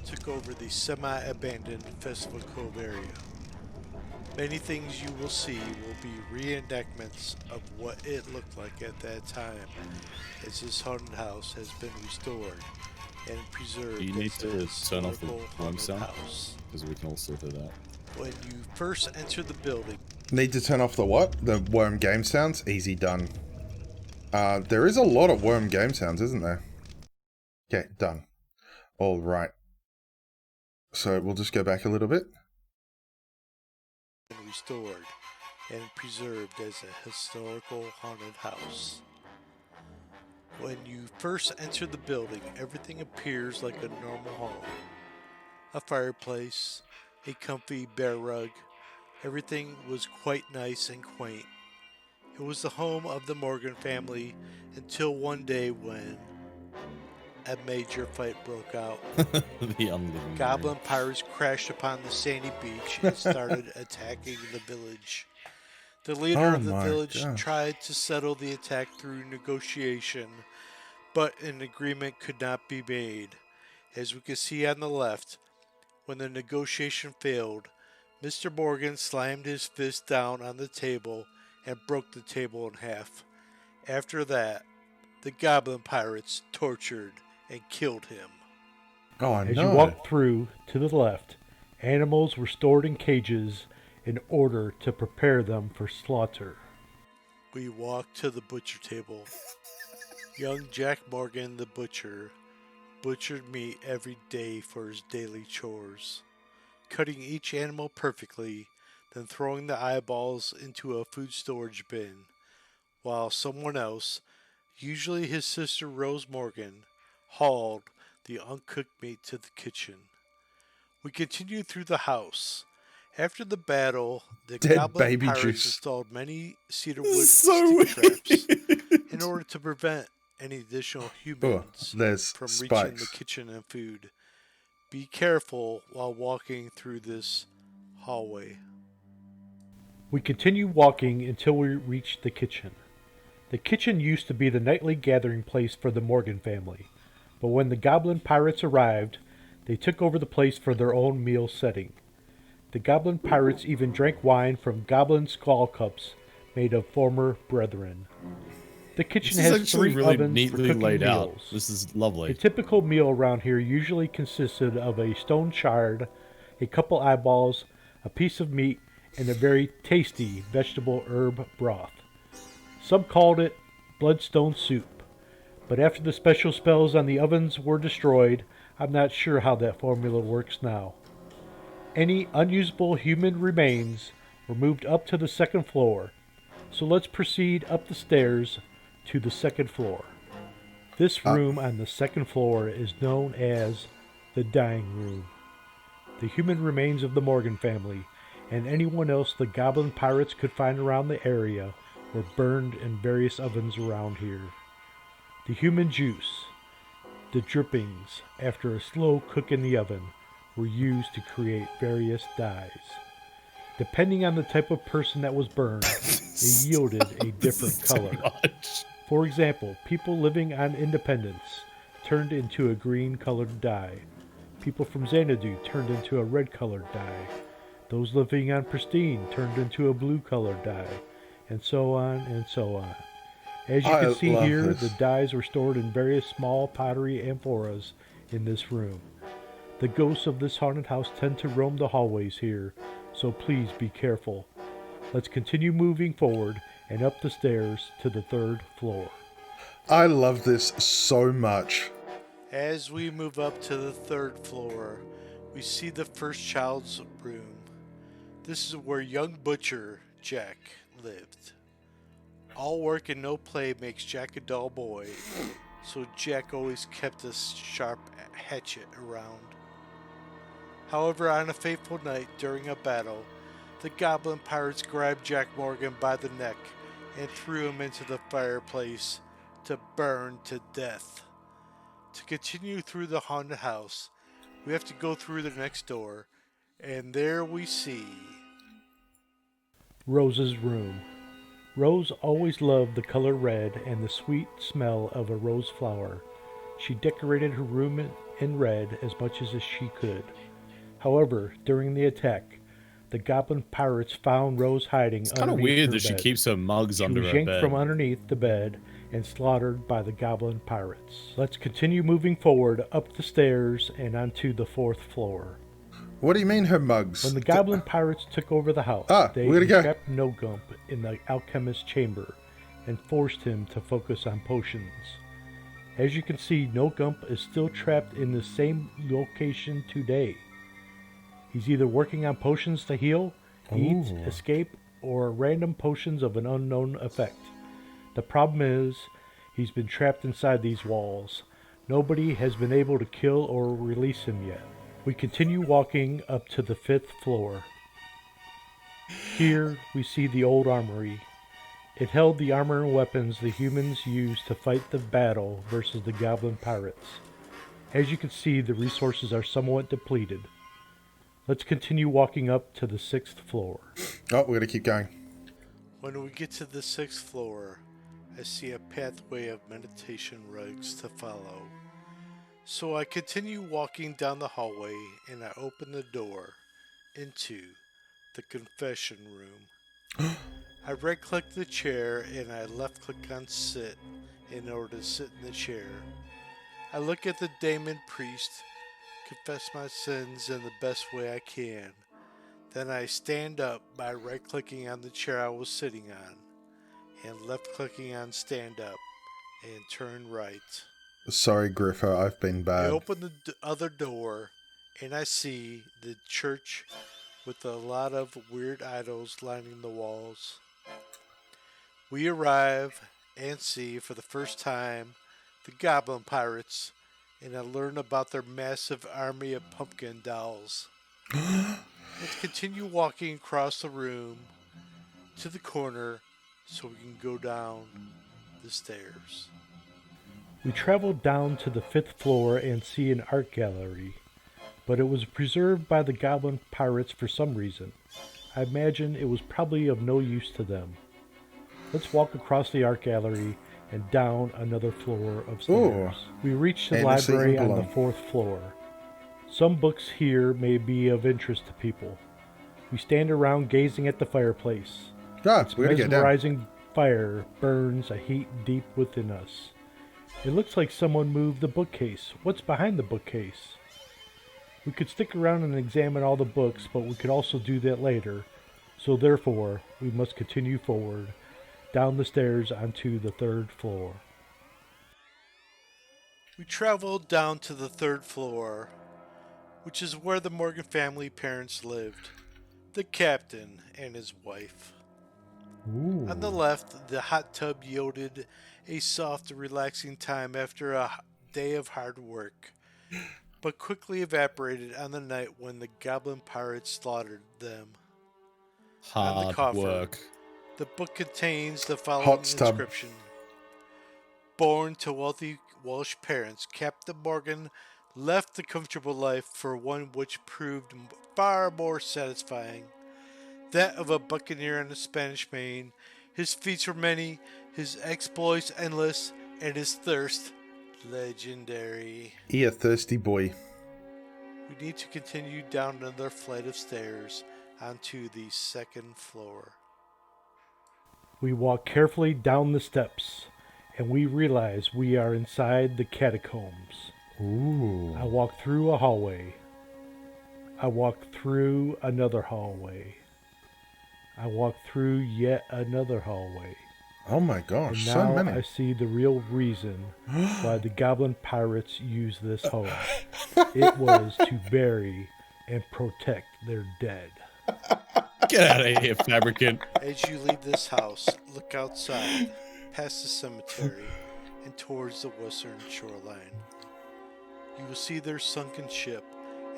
took over the semi-abandoned Festival Cove area. Many things you will see will be reenactments of what it looked like at that time, as this haunted house has been restored and preserved Do you need as a to turn off the historical worm haunted sound? house. Because we can also do that. When you first enter the building, Need to turn off the what? The worm game sounds? Easy done. There is a lot of worm game sounds, isn't there? Okay, done. All right. So we'll just go back a little bit. and restored and preserved as a historical haunted house. When you first enter the building, everything appears like a normal home. A fireplace, a comfy bear rug, everything was quite nice and quaint. It was the home of the Morgan family until one day when a major fight broke out. The unliving Goblin room. pirates crashed upon the sandy beach and started attacking the village. The leader Oh of the my village gosh. tried to settle the attack through negotiation, but an agreement could not be made. As we can see on the left, when the negotiation failed, Mr. Morgan slammed his fist down on the table and broke the table in half. After that, the goblin pirates tortured and killed him. Oh As you no. walk through to the left, animals were stored in cages in order to prepare them for slaughter. We walked to the butcher table. Young Jack Morgan, the butcher, butchered meat every day for his daily chores, cutting each animal perfectly, then throwing the eyeballs into a food storage bin, while someone else, usually his sister Rose Morgan, hauled the uncooked meat to the kitchen. We continued through the house. After the battle, the Dead goblin baby pirates juice. installed many cedar This wood is so stick traps weird. in order to prevent any additional Oh, humans there's from reaching the spikes. kitchen and food. Be careful while walking through this hallway. We continue walking until we reach the kitchen. The kitchen used to be the nightly gathering place for the Morgan family, but when the goblin pirates arrived, they took over the place for their own meal setting. The goblin pirates even drank wine from goblin skull cups made of former brethren. The kitchen This is has actually 3 really ovens for neatly cooking laid out. meals. This is A lovely. typical meal around here usually consisted of a stone shard, a couple eyeballs, a piece of meat, and a very tasty vegetable herb broth. Some called it bloodstone soup, but after the special spells on the ovens were destroyed, I'm not sure how that formula works now. Any unusable human remains were moved up to the second floor, so let's proceed up the stairs to the second floor. This room on the second floor is known as the Dying Room. The human remains of the Morgan family and anyone else the goblin pirates could find around the area were burned in various ovens around here. The human juice, the drippings after a slow cook in the oven, were used to create various dyes. Depending on the type of person that was burned, it yielded a different color. Much. For example, people living on Independence turned into a green colored dye. People from Xanadu turned into a red colored dye. Those living on Pristine turned into a blue colored dye, and so on and so on. As you can see love here, this. the dyes were stored in various small pottery amphoras in this room. The ghosts of this haunted house tend to roam the hallways here, so please be careful. Let's continue moving forward and up the stairs to the 3rd floor. I love this so much. As we move up to the 3rd floor, we see the first child's room. This is where young butcher Jack lived. All work and no play makes Jack a dull boy, so Jack always kept a sharp hatchet around. However, on a fateful night during a battle, the goblin pirates grabbed Jack Morgan by the neck and threw him into the fireplace to burn to death. To continue through the haunted house, we have to go through the next door, and there we see Rose's room. Rose always loved the color red and the sweet smell of a rose flower. She decorated her room in red as much as she could. However, during the attack, the goblin pirates found Rose hiding It's kind of underneath weird her that she bed. keeps her mugs She under was her yanked from bed. underneath the bed and slaughtered by the goblin pirates. Let's continue moving forward up the stairs and onto the 4th floor. What do you mean her mugs? When the goblin pirates took over the house, they where'd he go? entrapped No Gump in the alchemist's chamber and forced him to focus on potions. As you can see, No Gump is still trapped in the same location today. He's either working on potions to heal, eat, escape, or random potions of an unknown effect. The problem is, he's been trapped inside these walls. Nobody has been able to kill or release him yet. We continue walking up to the 5th floor. Here we see the old armory. It held the armor and weapons the humans used to fight the battle versus the goblin pirates. As you can see, the resources are somewhat depleted. Let's continue walking up to the 6th floor. Oh, we're gonna keep going. When we get to the 6th floor, I see a pathway of meditation rugs to follow. So I continue walking down the hallway and I open the door into the confession room. I right click the chair and I left click on sit in order to sit in the chair. I look at the daemon priest, confess my sins in the best way I can. Then I stand up by right clicking on the chair I was sitting on and left clicking on stand up and turn right. Sorry, Griffer, I've been I bad. open the other door and I see the church with a lot of weird idols lining the walls. We arrive and see for the first time the goblin pirates and I learn about their massive army of pumpkin dolls. Let's continue walking across the room to the corner so we can go down the stairs. We traveled down to the 5th floor and see an art gallery, but it was preserved by the goblin pirates for some reason. I imagine it was probably of no use to them. Let's walk across the art gallery and down another floor of stairs. We reach the Hennessy library on the Impalong. 4th floor. Some books here may be of interest to people. We stand around gazing at the fireplace. Ah, Its we're gonna get down. mesmerizing fire burns a heat deep within us. It looks like someone moved the bookcase. What's behind the bookcase? We could stick around and examine all the books, but we could also do that later. So therefore, we must continue forward, down the stairs onto the 3rd floor. We traveled down to the 3rd floor, which is where the Morgan family parents lived, the captain and his wife. Ooh. On the left, the hot tub yielded a soft, relaxing time after a day of hard work, but quickly evaporated on the night when the goblin pirates slaughtered them. On the Hard coffer, work. the book contains the following Hot tub. inscription. Born to wealthy Welsh parents, Captain Morgan left the comfortable life for one which proved far more satisfying. That of a buccaneer on the Spanish Main. His feats were many, his exploits endless, and his thirst legendary. Here, thirsty boy. We need to continue down another flight of stairs onto the 2nd floor. We walk carefully down the steps, and we realize we are inside the catacombs. Ooh. I walk through a hallway. I walk through another hallway. I walk through yet another hallway. Oh my And gosh, now so many. I see the real reason why the goblin pirates use this hole. It was to bury and protect their dead. Get out of here, fabricant. As you leave this house, look outside, past the cemetery, and towards the western shoreline. You will see their sunken ship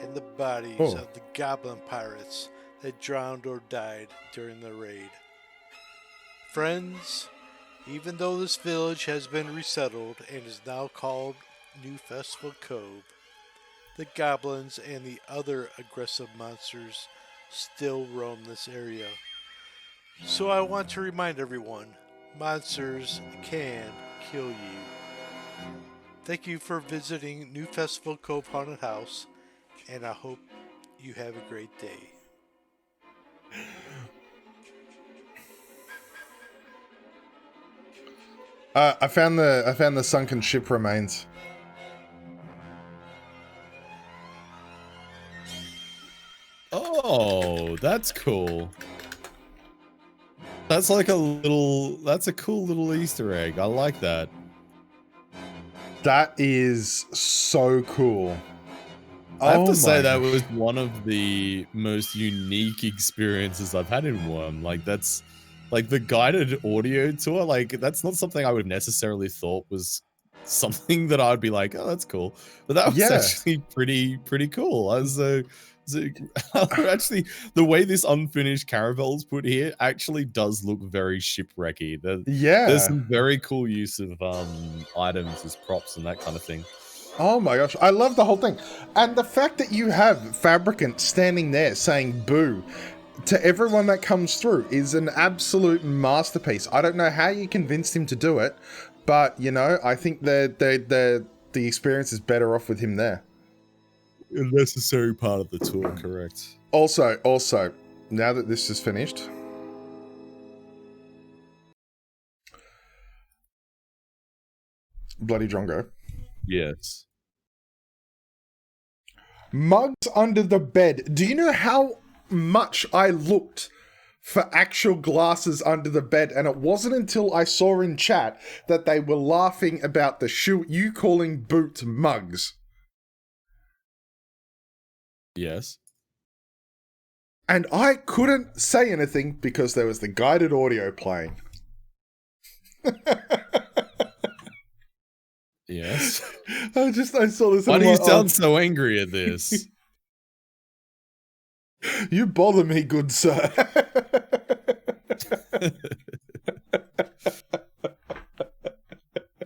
and the bodies Oh. of the goblin pirates that drowned or died during the raid. Friends, even though this village has been resettled and is now called New Festival Cove, the goblins and the other aggressive monsters still roam this area. So I want to remind everyone, monsters can kill you. Thank you for visiting New Festival Cove Haunted House, and I hope you have a great day. I found the sunken ship remains. Oh, that's cool. That's like that's a cool little Easter egg. I like that. That is so cool. I have Oh to say my that gosh. was one of the most unique experiences I've had in Worm. Like that's like the guided audio tour, like that's not something I would have necessarily thought was something that I would be like, oh, that's cool. But that was Yeah. actually pretty cool. I was so actually the way this unfinished caravel's put here actually does look very shipwrecky. There's Yeah. some very cool use of items as props and that kind of thing. Oh my gosh, I love the whole thing. And the fact that you have Fabricant standing there saying boo to everyone that comes through is an absolute masterpiece. I don't know how you convinced him to do it, but you know, I think the experience is better off with him there. A necessary part of the tour, correct. Also, now that this is finished, BloodyDrongo. Yes. Mugs under the bed. Do you know how much I looked for actual glasses under the bed? And it wasn't until I saw in chat that they were laughing about the shoe you calling boot mugs. Yes. And I couldn't say anything because there was the guided audio playing. Yes. I saw this. Why And do I'm you like, sound so angry at this? you bother me, good sir.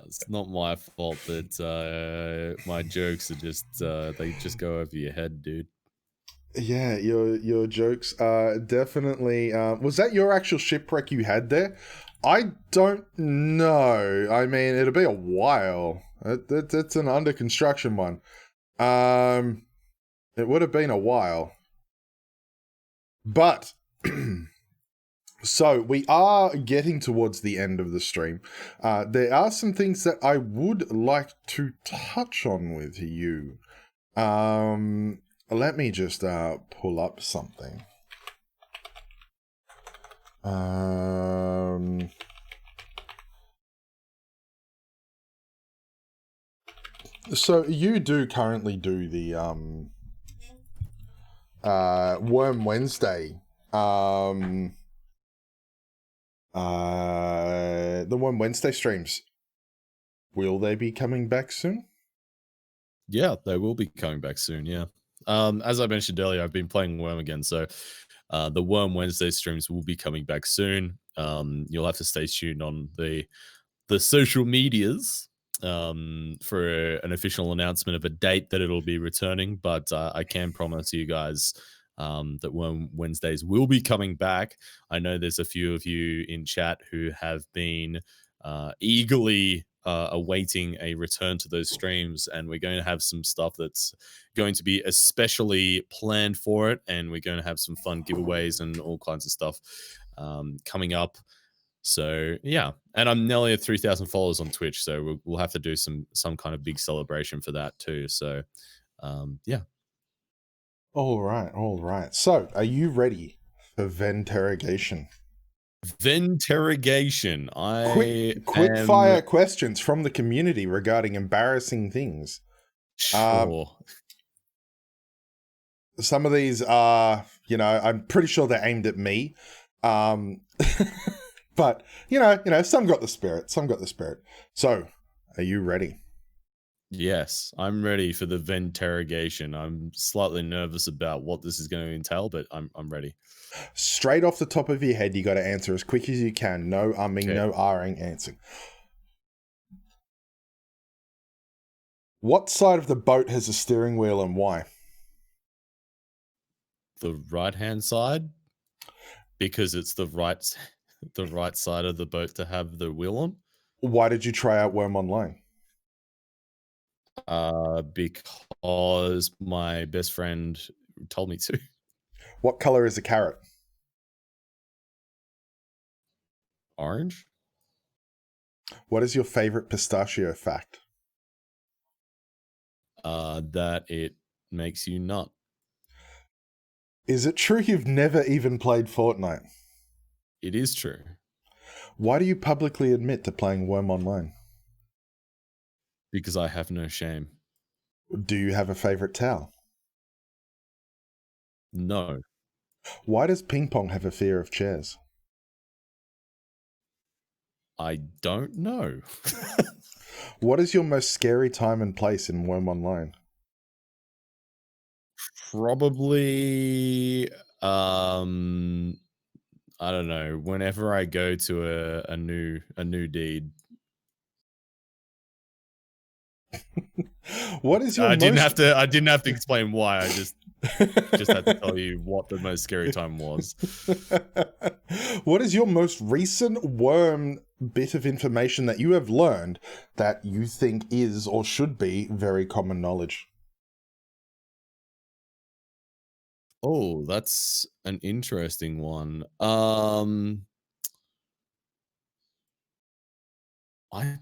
It's not my fault that my jokes are just they just go over your head, dude. Yeah, your jokes are definitely. Was that your actual shipwreck you had there? I don't know. I mean, it'll be a while. It's an under construction one. It would have been a while. But so we are getting towards the end of the stream. There are some things that I would like to touch on with you. Let me just pull up something. So you do currently do the Wurm Wednesday. The Wurm Wednesday streams. Will they be coming back soon? Yeah, they will be coming back soon. Yeah. As I mentioned earlier, I've been playing Worm again, so the Worm Wednesday streams will be coming back soon. You'll have to stay tuned on the social medias for an official announcement of a date that it'll be returning. But I can promise you guys that Worm Wednesdays will be coming back. I know there's a few of you in chat who have been eagerly awaiting a return to those streams, and we're going to have some stuff that's going to be especially planned for it, and we're going to have some fun giveaways and all kinds of stuff coming up. So yeah, and I'm nearly at 3,000 followers on Twitch, so we'll have to do some kind of big celebration for that too. So yeah. All right. So, are you ready for Venterrogation? Venterrogation. Quick fire questions from the community regarding embarrassing things. Sure. Some of these are, I'm pretty sure they're aimed at me. But some got the spirit. So, are you ready? Yes, I'm ready for the Venterrogation. I'm slightly nervous about what this is going to entail, but I'm ready. Straight off the top of your head, you got to answer as quick as you can. No umming, Okay. no ahhing, answering. What side of the boat has a steering wheel and why? The right-hand side, because it's the right side of the boat to have the wheel on. Why did you try out Wurm Online? Because my best friend told me to. What color is a carrot? Orange? What is your favorite pistachio fact? That it makes you nut. Is it true you've never even played Fortnite? It is true. Why do you publicly admit to playing Wurm Online? Because I have no shame. Do you have a favorite towel? No. Why does Ping Pong have a fear of chairs? I don't know. What is your most scary time and place in Wurm Online? Probably I don't know, whenever I go to a new deed. What is your I didn't most... have to explain why. I just had to tell you what the most scary time was. What is your most recent worm bit of information that you have learned that you think is or should be very common knowledge? Oh, that's an interesting one. I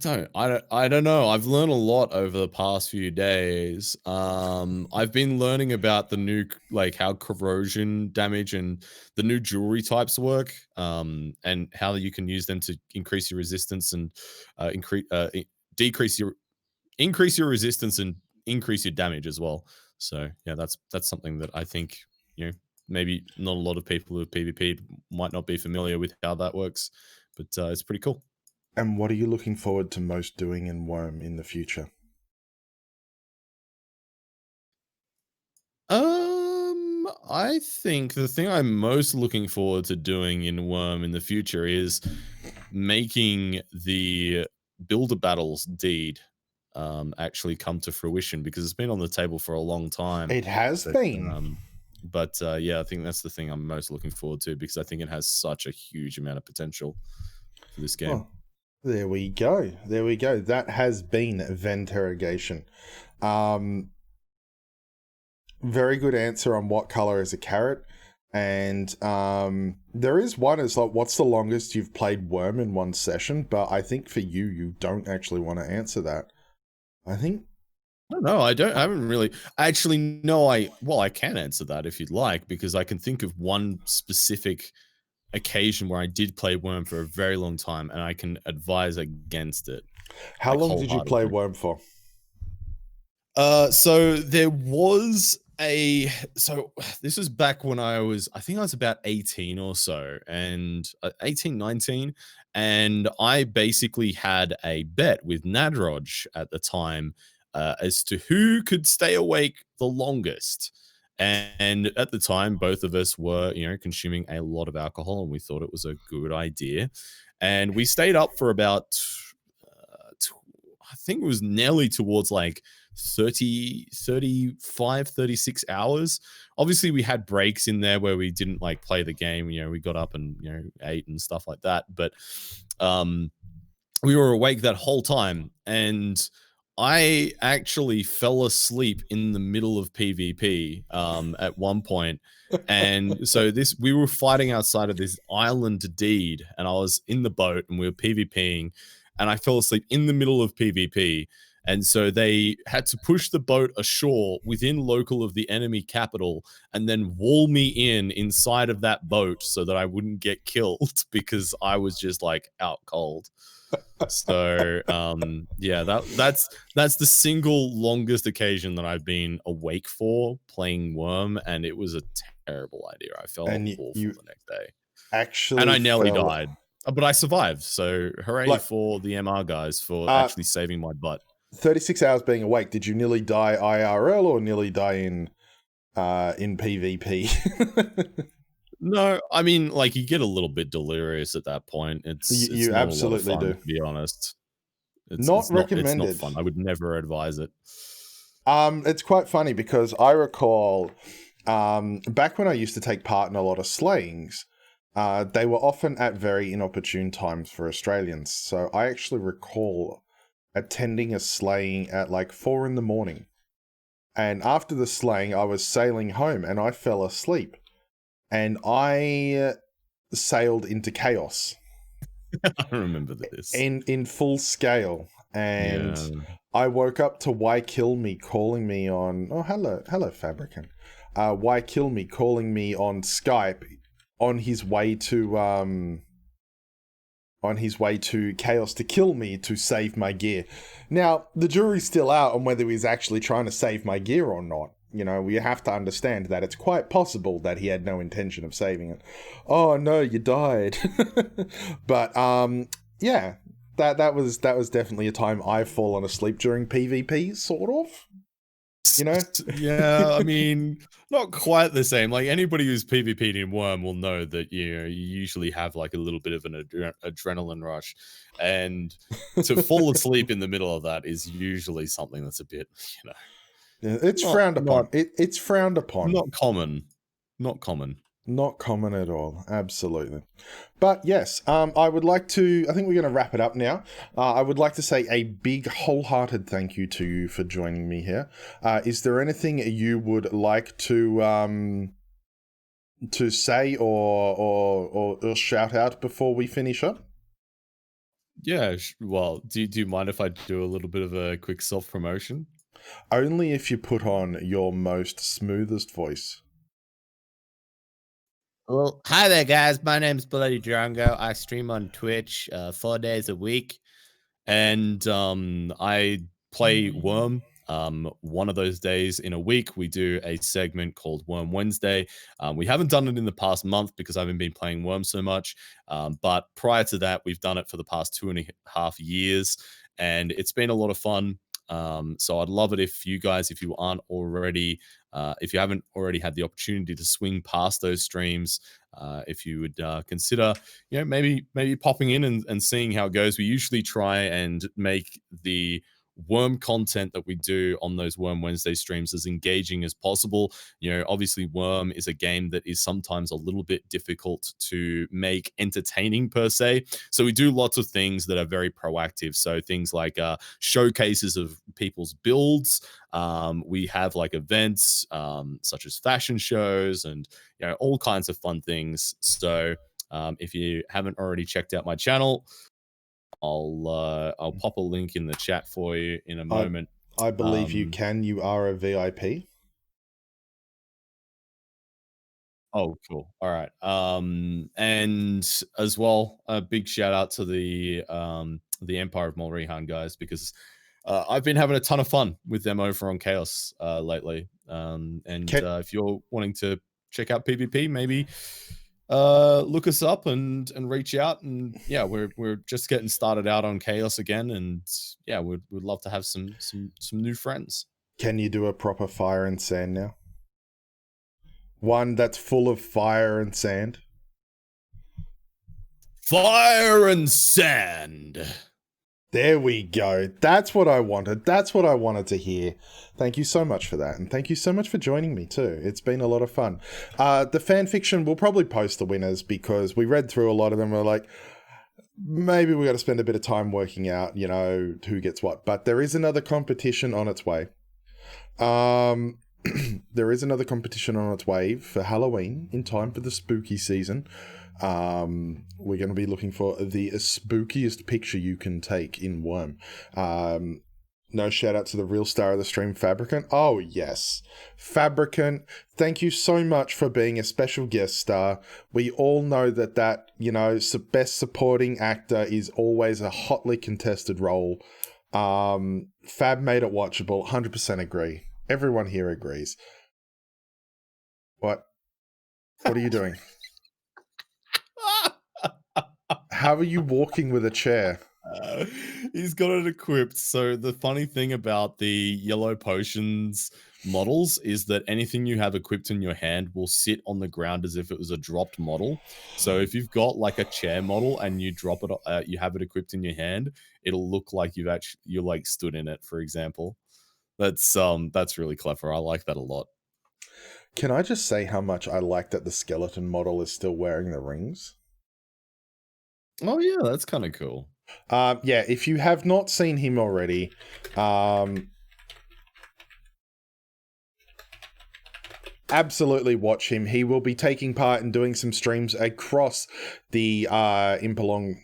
don't know. I've learned a lot over the past few days. I've been learning about the new like how corrosion damage and the new jewelry types work. And how you can use them to increase your resistance and decrease your increase your resistance and increase your damage as well. So yeah, that's something that I think, you know, maybe not a lot of people who have PvP might not be familiar with how that works, but it's pretty cool. And what are you looking forward to most doing in Worm in the future? I think the thing I'm most looking forward to doing in Worm in the future is making the builder battles deed actually come to fruition, because it's been on the table for a long time. It has But been. yeah, I think that's the thing I'm most looking forward to, because I think it has such a huge amount of potential for this game. Well, there we go. There we go. That has been Venterrogation. Very good answer on what color is a carrot. And there is one, it's like, what's the longest you've played Worm in one session? But I think for you, you don't actually want to answer that. I think... No, I don't. I haven't really. Actually, no. I can answer that if you'd like, because I can think of one specific occasion where I did play Worm for a very long time, and I can advise against it. How long did you play wholeheartedly. Worm for? So there was so this was back when I think I was about 18 or so, and 18, 19, and I basically had a bet with Nadroj at the time as to who could stay awake the longest. And at the time, both of us were, you know, consuming a lot of alcohol, and we thought it was a good idea. And we stayed up for about, I think it was nearly towards like 30, 35, 36 hours. Obviously, we had breaks in there where we didn't like play the game. You know, we got up and, you know, ate and stuff like that. But we were awake that whole time. And I actually fell asleep in the middle of PvP at one point. And so we were fighting outside of this island deed, and I was in the boat and we were PvPing, and I fell asleep in the middle of PvP. And so they had to push the boat ashore within local of the enemy capital and then wall me inside of that boat so that I wouldn't get killed, because I was just like out cold. So yeah, that's the single longest occasion that I've been awake for playing Worm, and it was a terrible idea. I felt awful the next day. Actually, and I nearly died, but I survived. So hooray for the MR guys for actually saving my butt. 36 hours being awake. Did you nearly die IRL or nearly die in PvP? No, I mean, like, you get a little bit delirious at that point. It's you not absolutely a lot of fun, do. to be honest. Not recommended. It's not fun. I would never advise it. It's quite funny because I recall back when I used to take part in a lot of slayings, they were often at very inopportune times for Australians. So I actually recall attending a slaying at like 4 a.m. And after the slaying, I was sailing home and I fell asleep. And I sailed into chaos. I remember this. in full scale, and Yeah. I woke up to Why Kill Me calling me on. Oh, hello, Fabricant. Why Kill Me calling me on Skype on his way to Chaos to kill me to save my gear. Now, the jury's still out on whether he's actually trying to save my gear or not. You know, we have to understand that it's quite possible that he had no intention of saving it. Oh no, you died. But yeah, that was definitely a time I've fallen asleep during PvP, sort of. You know? Yeah, I mean, not quite the same. Like anybody who's PvP'd in Worm will know that you usually have like a little bit of an adrenaline rush, and to fall asleep in the middle of that is usually something that's a bit, you know, Yeah, it's not frowned upon. not It's frowned upon. not common, not common. Not common at all. Absolutely. But yes, I would like to, I think we're going to wrap it up now. I would like to say a big wholehearted thank you to you for joining me here. Is there anything you would like to say or shout out before we finish up? Yeah, well, do you mind if I do a little bit of a quick self promotion? Only if you put on your most smoothest voice. Well, hi there, guys. My name's BloodyDrongo. I stream on Twitch 4 days a week. And I play Worm. One of those days in a week, we do a segment called Worm Wednesday. We haven't done it in the past month because I haven't been playing Worm so much. But prior to that, we've done it for the past 2.5 years, and it's been a lot of fun. So I'd love it if you guys, if you aren't already, if you haven't already had the opportunity to swing past those streams, if you would consider, you know, maybe popping in and seeing how it goes. We usually try and make the Worm content that we do on those Worm Wednesday streams as engaging as possible. You know, obviously Worm is a game that is sometimes a little bit difficult to make entertaining per se. So we do lots of things that are very proactive. So things like showcases of people's builds. We have like events such as fashion shows and, you know, all kinds of fun things. So if you haven't already checked out my channel, I'll pop a link in the chat for you in a moment. I believe you can. You are a VIP. Oh, cool. All right. And as well, a big shout out to the Empire of Malrihan guys, because I've been having a ton of fun with them over on Chaos lately. If you're wanting to check out PvP, maybe look us up and reach out. And yeah, we're just getting started out on Chaos again, and yeah, we'd love to have some new friends. Can you do a proper fire and sand now? One that's full of fire and sand. Fire and sand. There we go. That's what I wanted. That's what I wanted to hear. Thank you so much for that. And thank you so much for joining me too. It's been a lot of fun. The fan fiction, we'll probably post the winners because we read through a lot of them. We're like, maybe we got to spend a bit of time working out, you know, who gets what. But there is another competition on its way. There is another competition on its way for Halloween in time for the spooky season. We're going to be looking for the spookiest picture you can take in Worm. No shout out to the real star of the stream, Fabricant. Oh, yes. Fabricant, thank you so much for being a special guest star. We all know that, you know, best supporting actor is always a hotly contested role. Fab made it watchable. 100% agree. Everyone here agrees. What? What are you doing? How are you walking with a chair? He's got it equipped. So the funny thing about the yellow potions models is that anything you have equipped in your hand will sit on the ground as if it was a dropped model. So if you've got like a chair model and you drop it, you have it equipped in your hand, it'll look like you're like stood in it, for example. That's really clever. I like that a lot. Can I just say how much I like that the skeleton model is still wearing the rings? Oh yeah, that's kind of cool. Yeah, if you have not seen him already, absolutely watch him. He will be taking part in doing some streams across the Impalong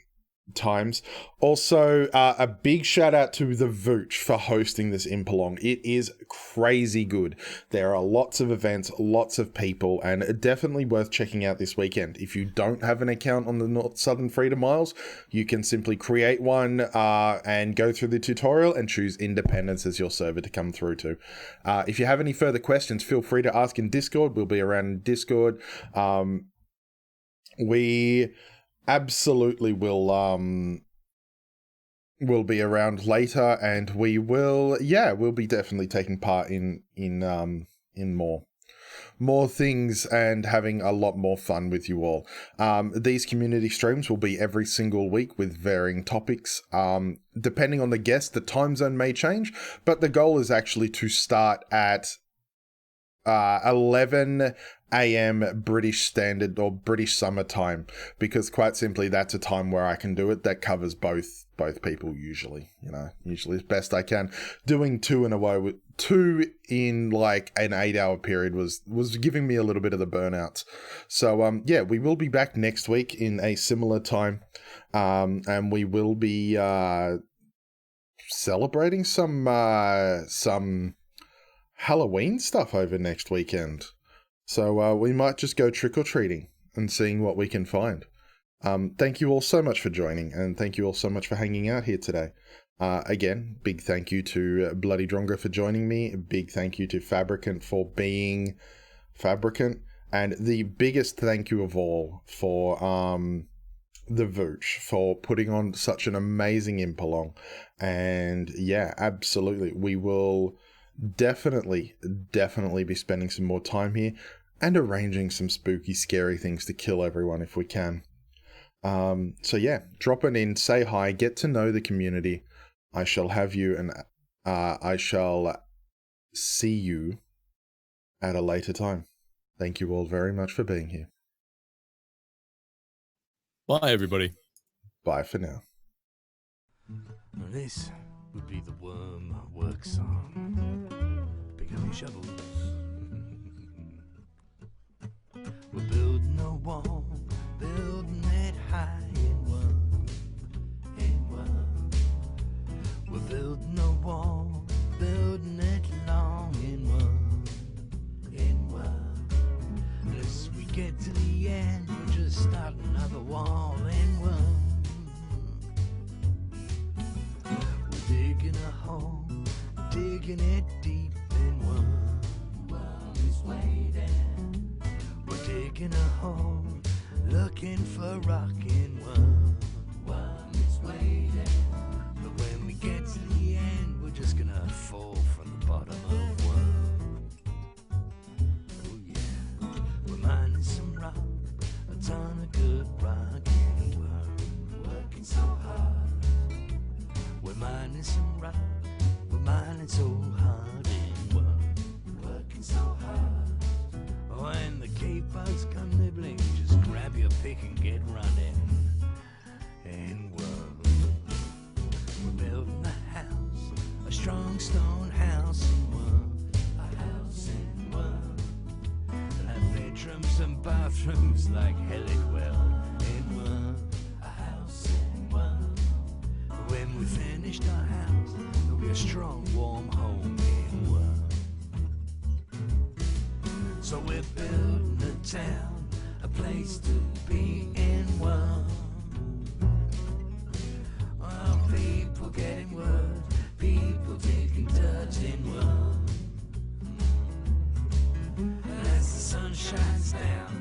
times. Also, a big shout out to the Vooch for hosting this Impalong. It is crazy good. There are lots of events, lots of people, and definitely worth checking out this weekend. If you don't have an account on the North Southern Freedom Isles, you can simply create one and go through the tutorial and choose Independence as your server to come through to. If you have any further questions, feel free to ask in Discord. We'll be around in Discord. We absolutely will be around later, and we'll be definitely taking part in more things and having a lot more fun with you all. These community streams will be every single week with varying topics. Depending on the guest, the time zone may change, but the goal is actually to start at 11 a.m. British Standard or British Summer Time, because quite simply that's a time where I can do it. That covers both people usually, as best I can. Doing two in like an 8-hour period was giving me a little bit of the burnouts. So we will be back next week in a similar time, and we will be celebrating some Halloween stuff over next weekend. So we might just go trick-or-treating and seeing what we can find. Thank you all so much for joining, and thank you all so much for hanging out here today. Again, big thank you to BloodyDrongo for joining me. Big thank you to Fabricant for being Fabricant. And the biggest thank you of all for the Vooch for putting on such an amazing Impalong. And yeah, absolutely. We will definitely be spending some more time here and arranging some spooky, scary things to kill everyone if we can. So yeah, drop it in, say hi, get to know the community. I shall have you, and I shall see you at a later time. Thank you all very much for being here. Bye, everybody. Bye for now. This would be the Wurm work song. Pick up your shovels. We're building a wall, building it high in Wurm, We're building a wall, building it long in Wurm, As we get to the end, we're just starting another wall in Wurm. We're digging a hole, digging it deep in Wurm. Wurm is waiting. We're digging a hole, looking for rock in Wurm. Wurm is waiting. But when we get to the end, we're just gonna fall from the bottom of Wurm. Oh yeah, we're mining some rock, a ton of good rock in Wurm. Working so hard. We're mining some rock, we're mining so hard in Wurm. Working so hard. When the cave bugs come nibbling, just grab your pick and get running. And we're building a house, a strong stone house in Wurm. A house in Wurm. It'll have bedrooms and bathrooms like hell it will in Wurm. A house in Wurm. When we finished our house, there'll be a strong warm home in Wurm. So we're building a town, a place to be in Wurm. Well, people getting wood, people digging dirt in Wurm. And as the sun shines down,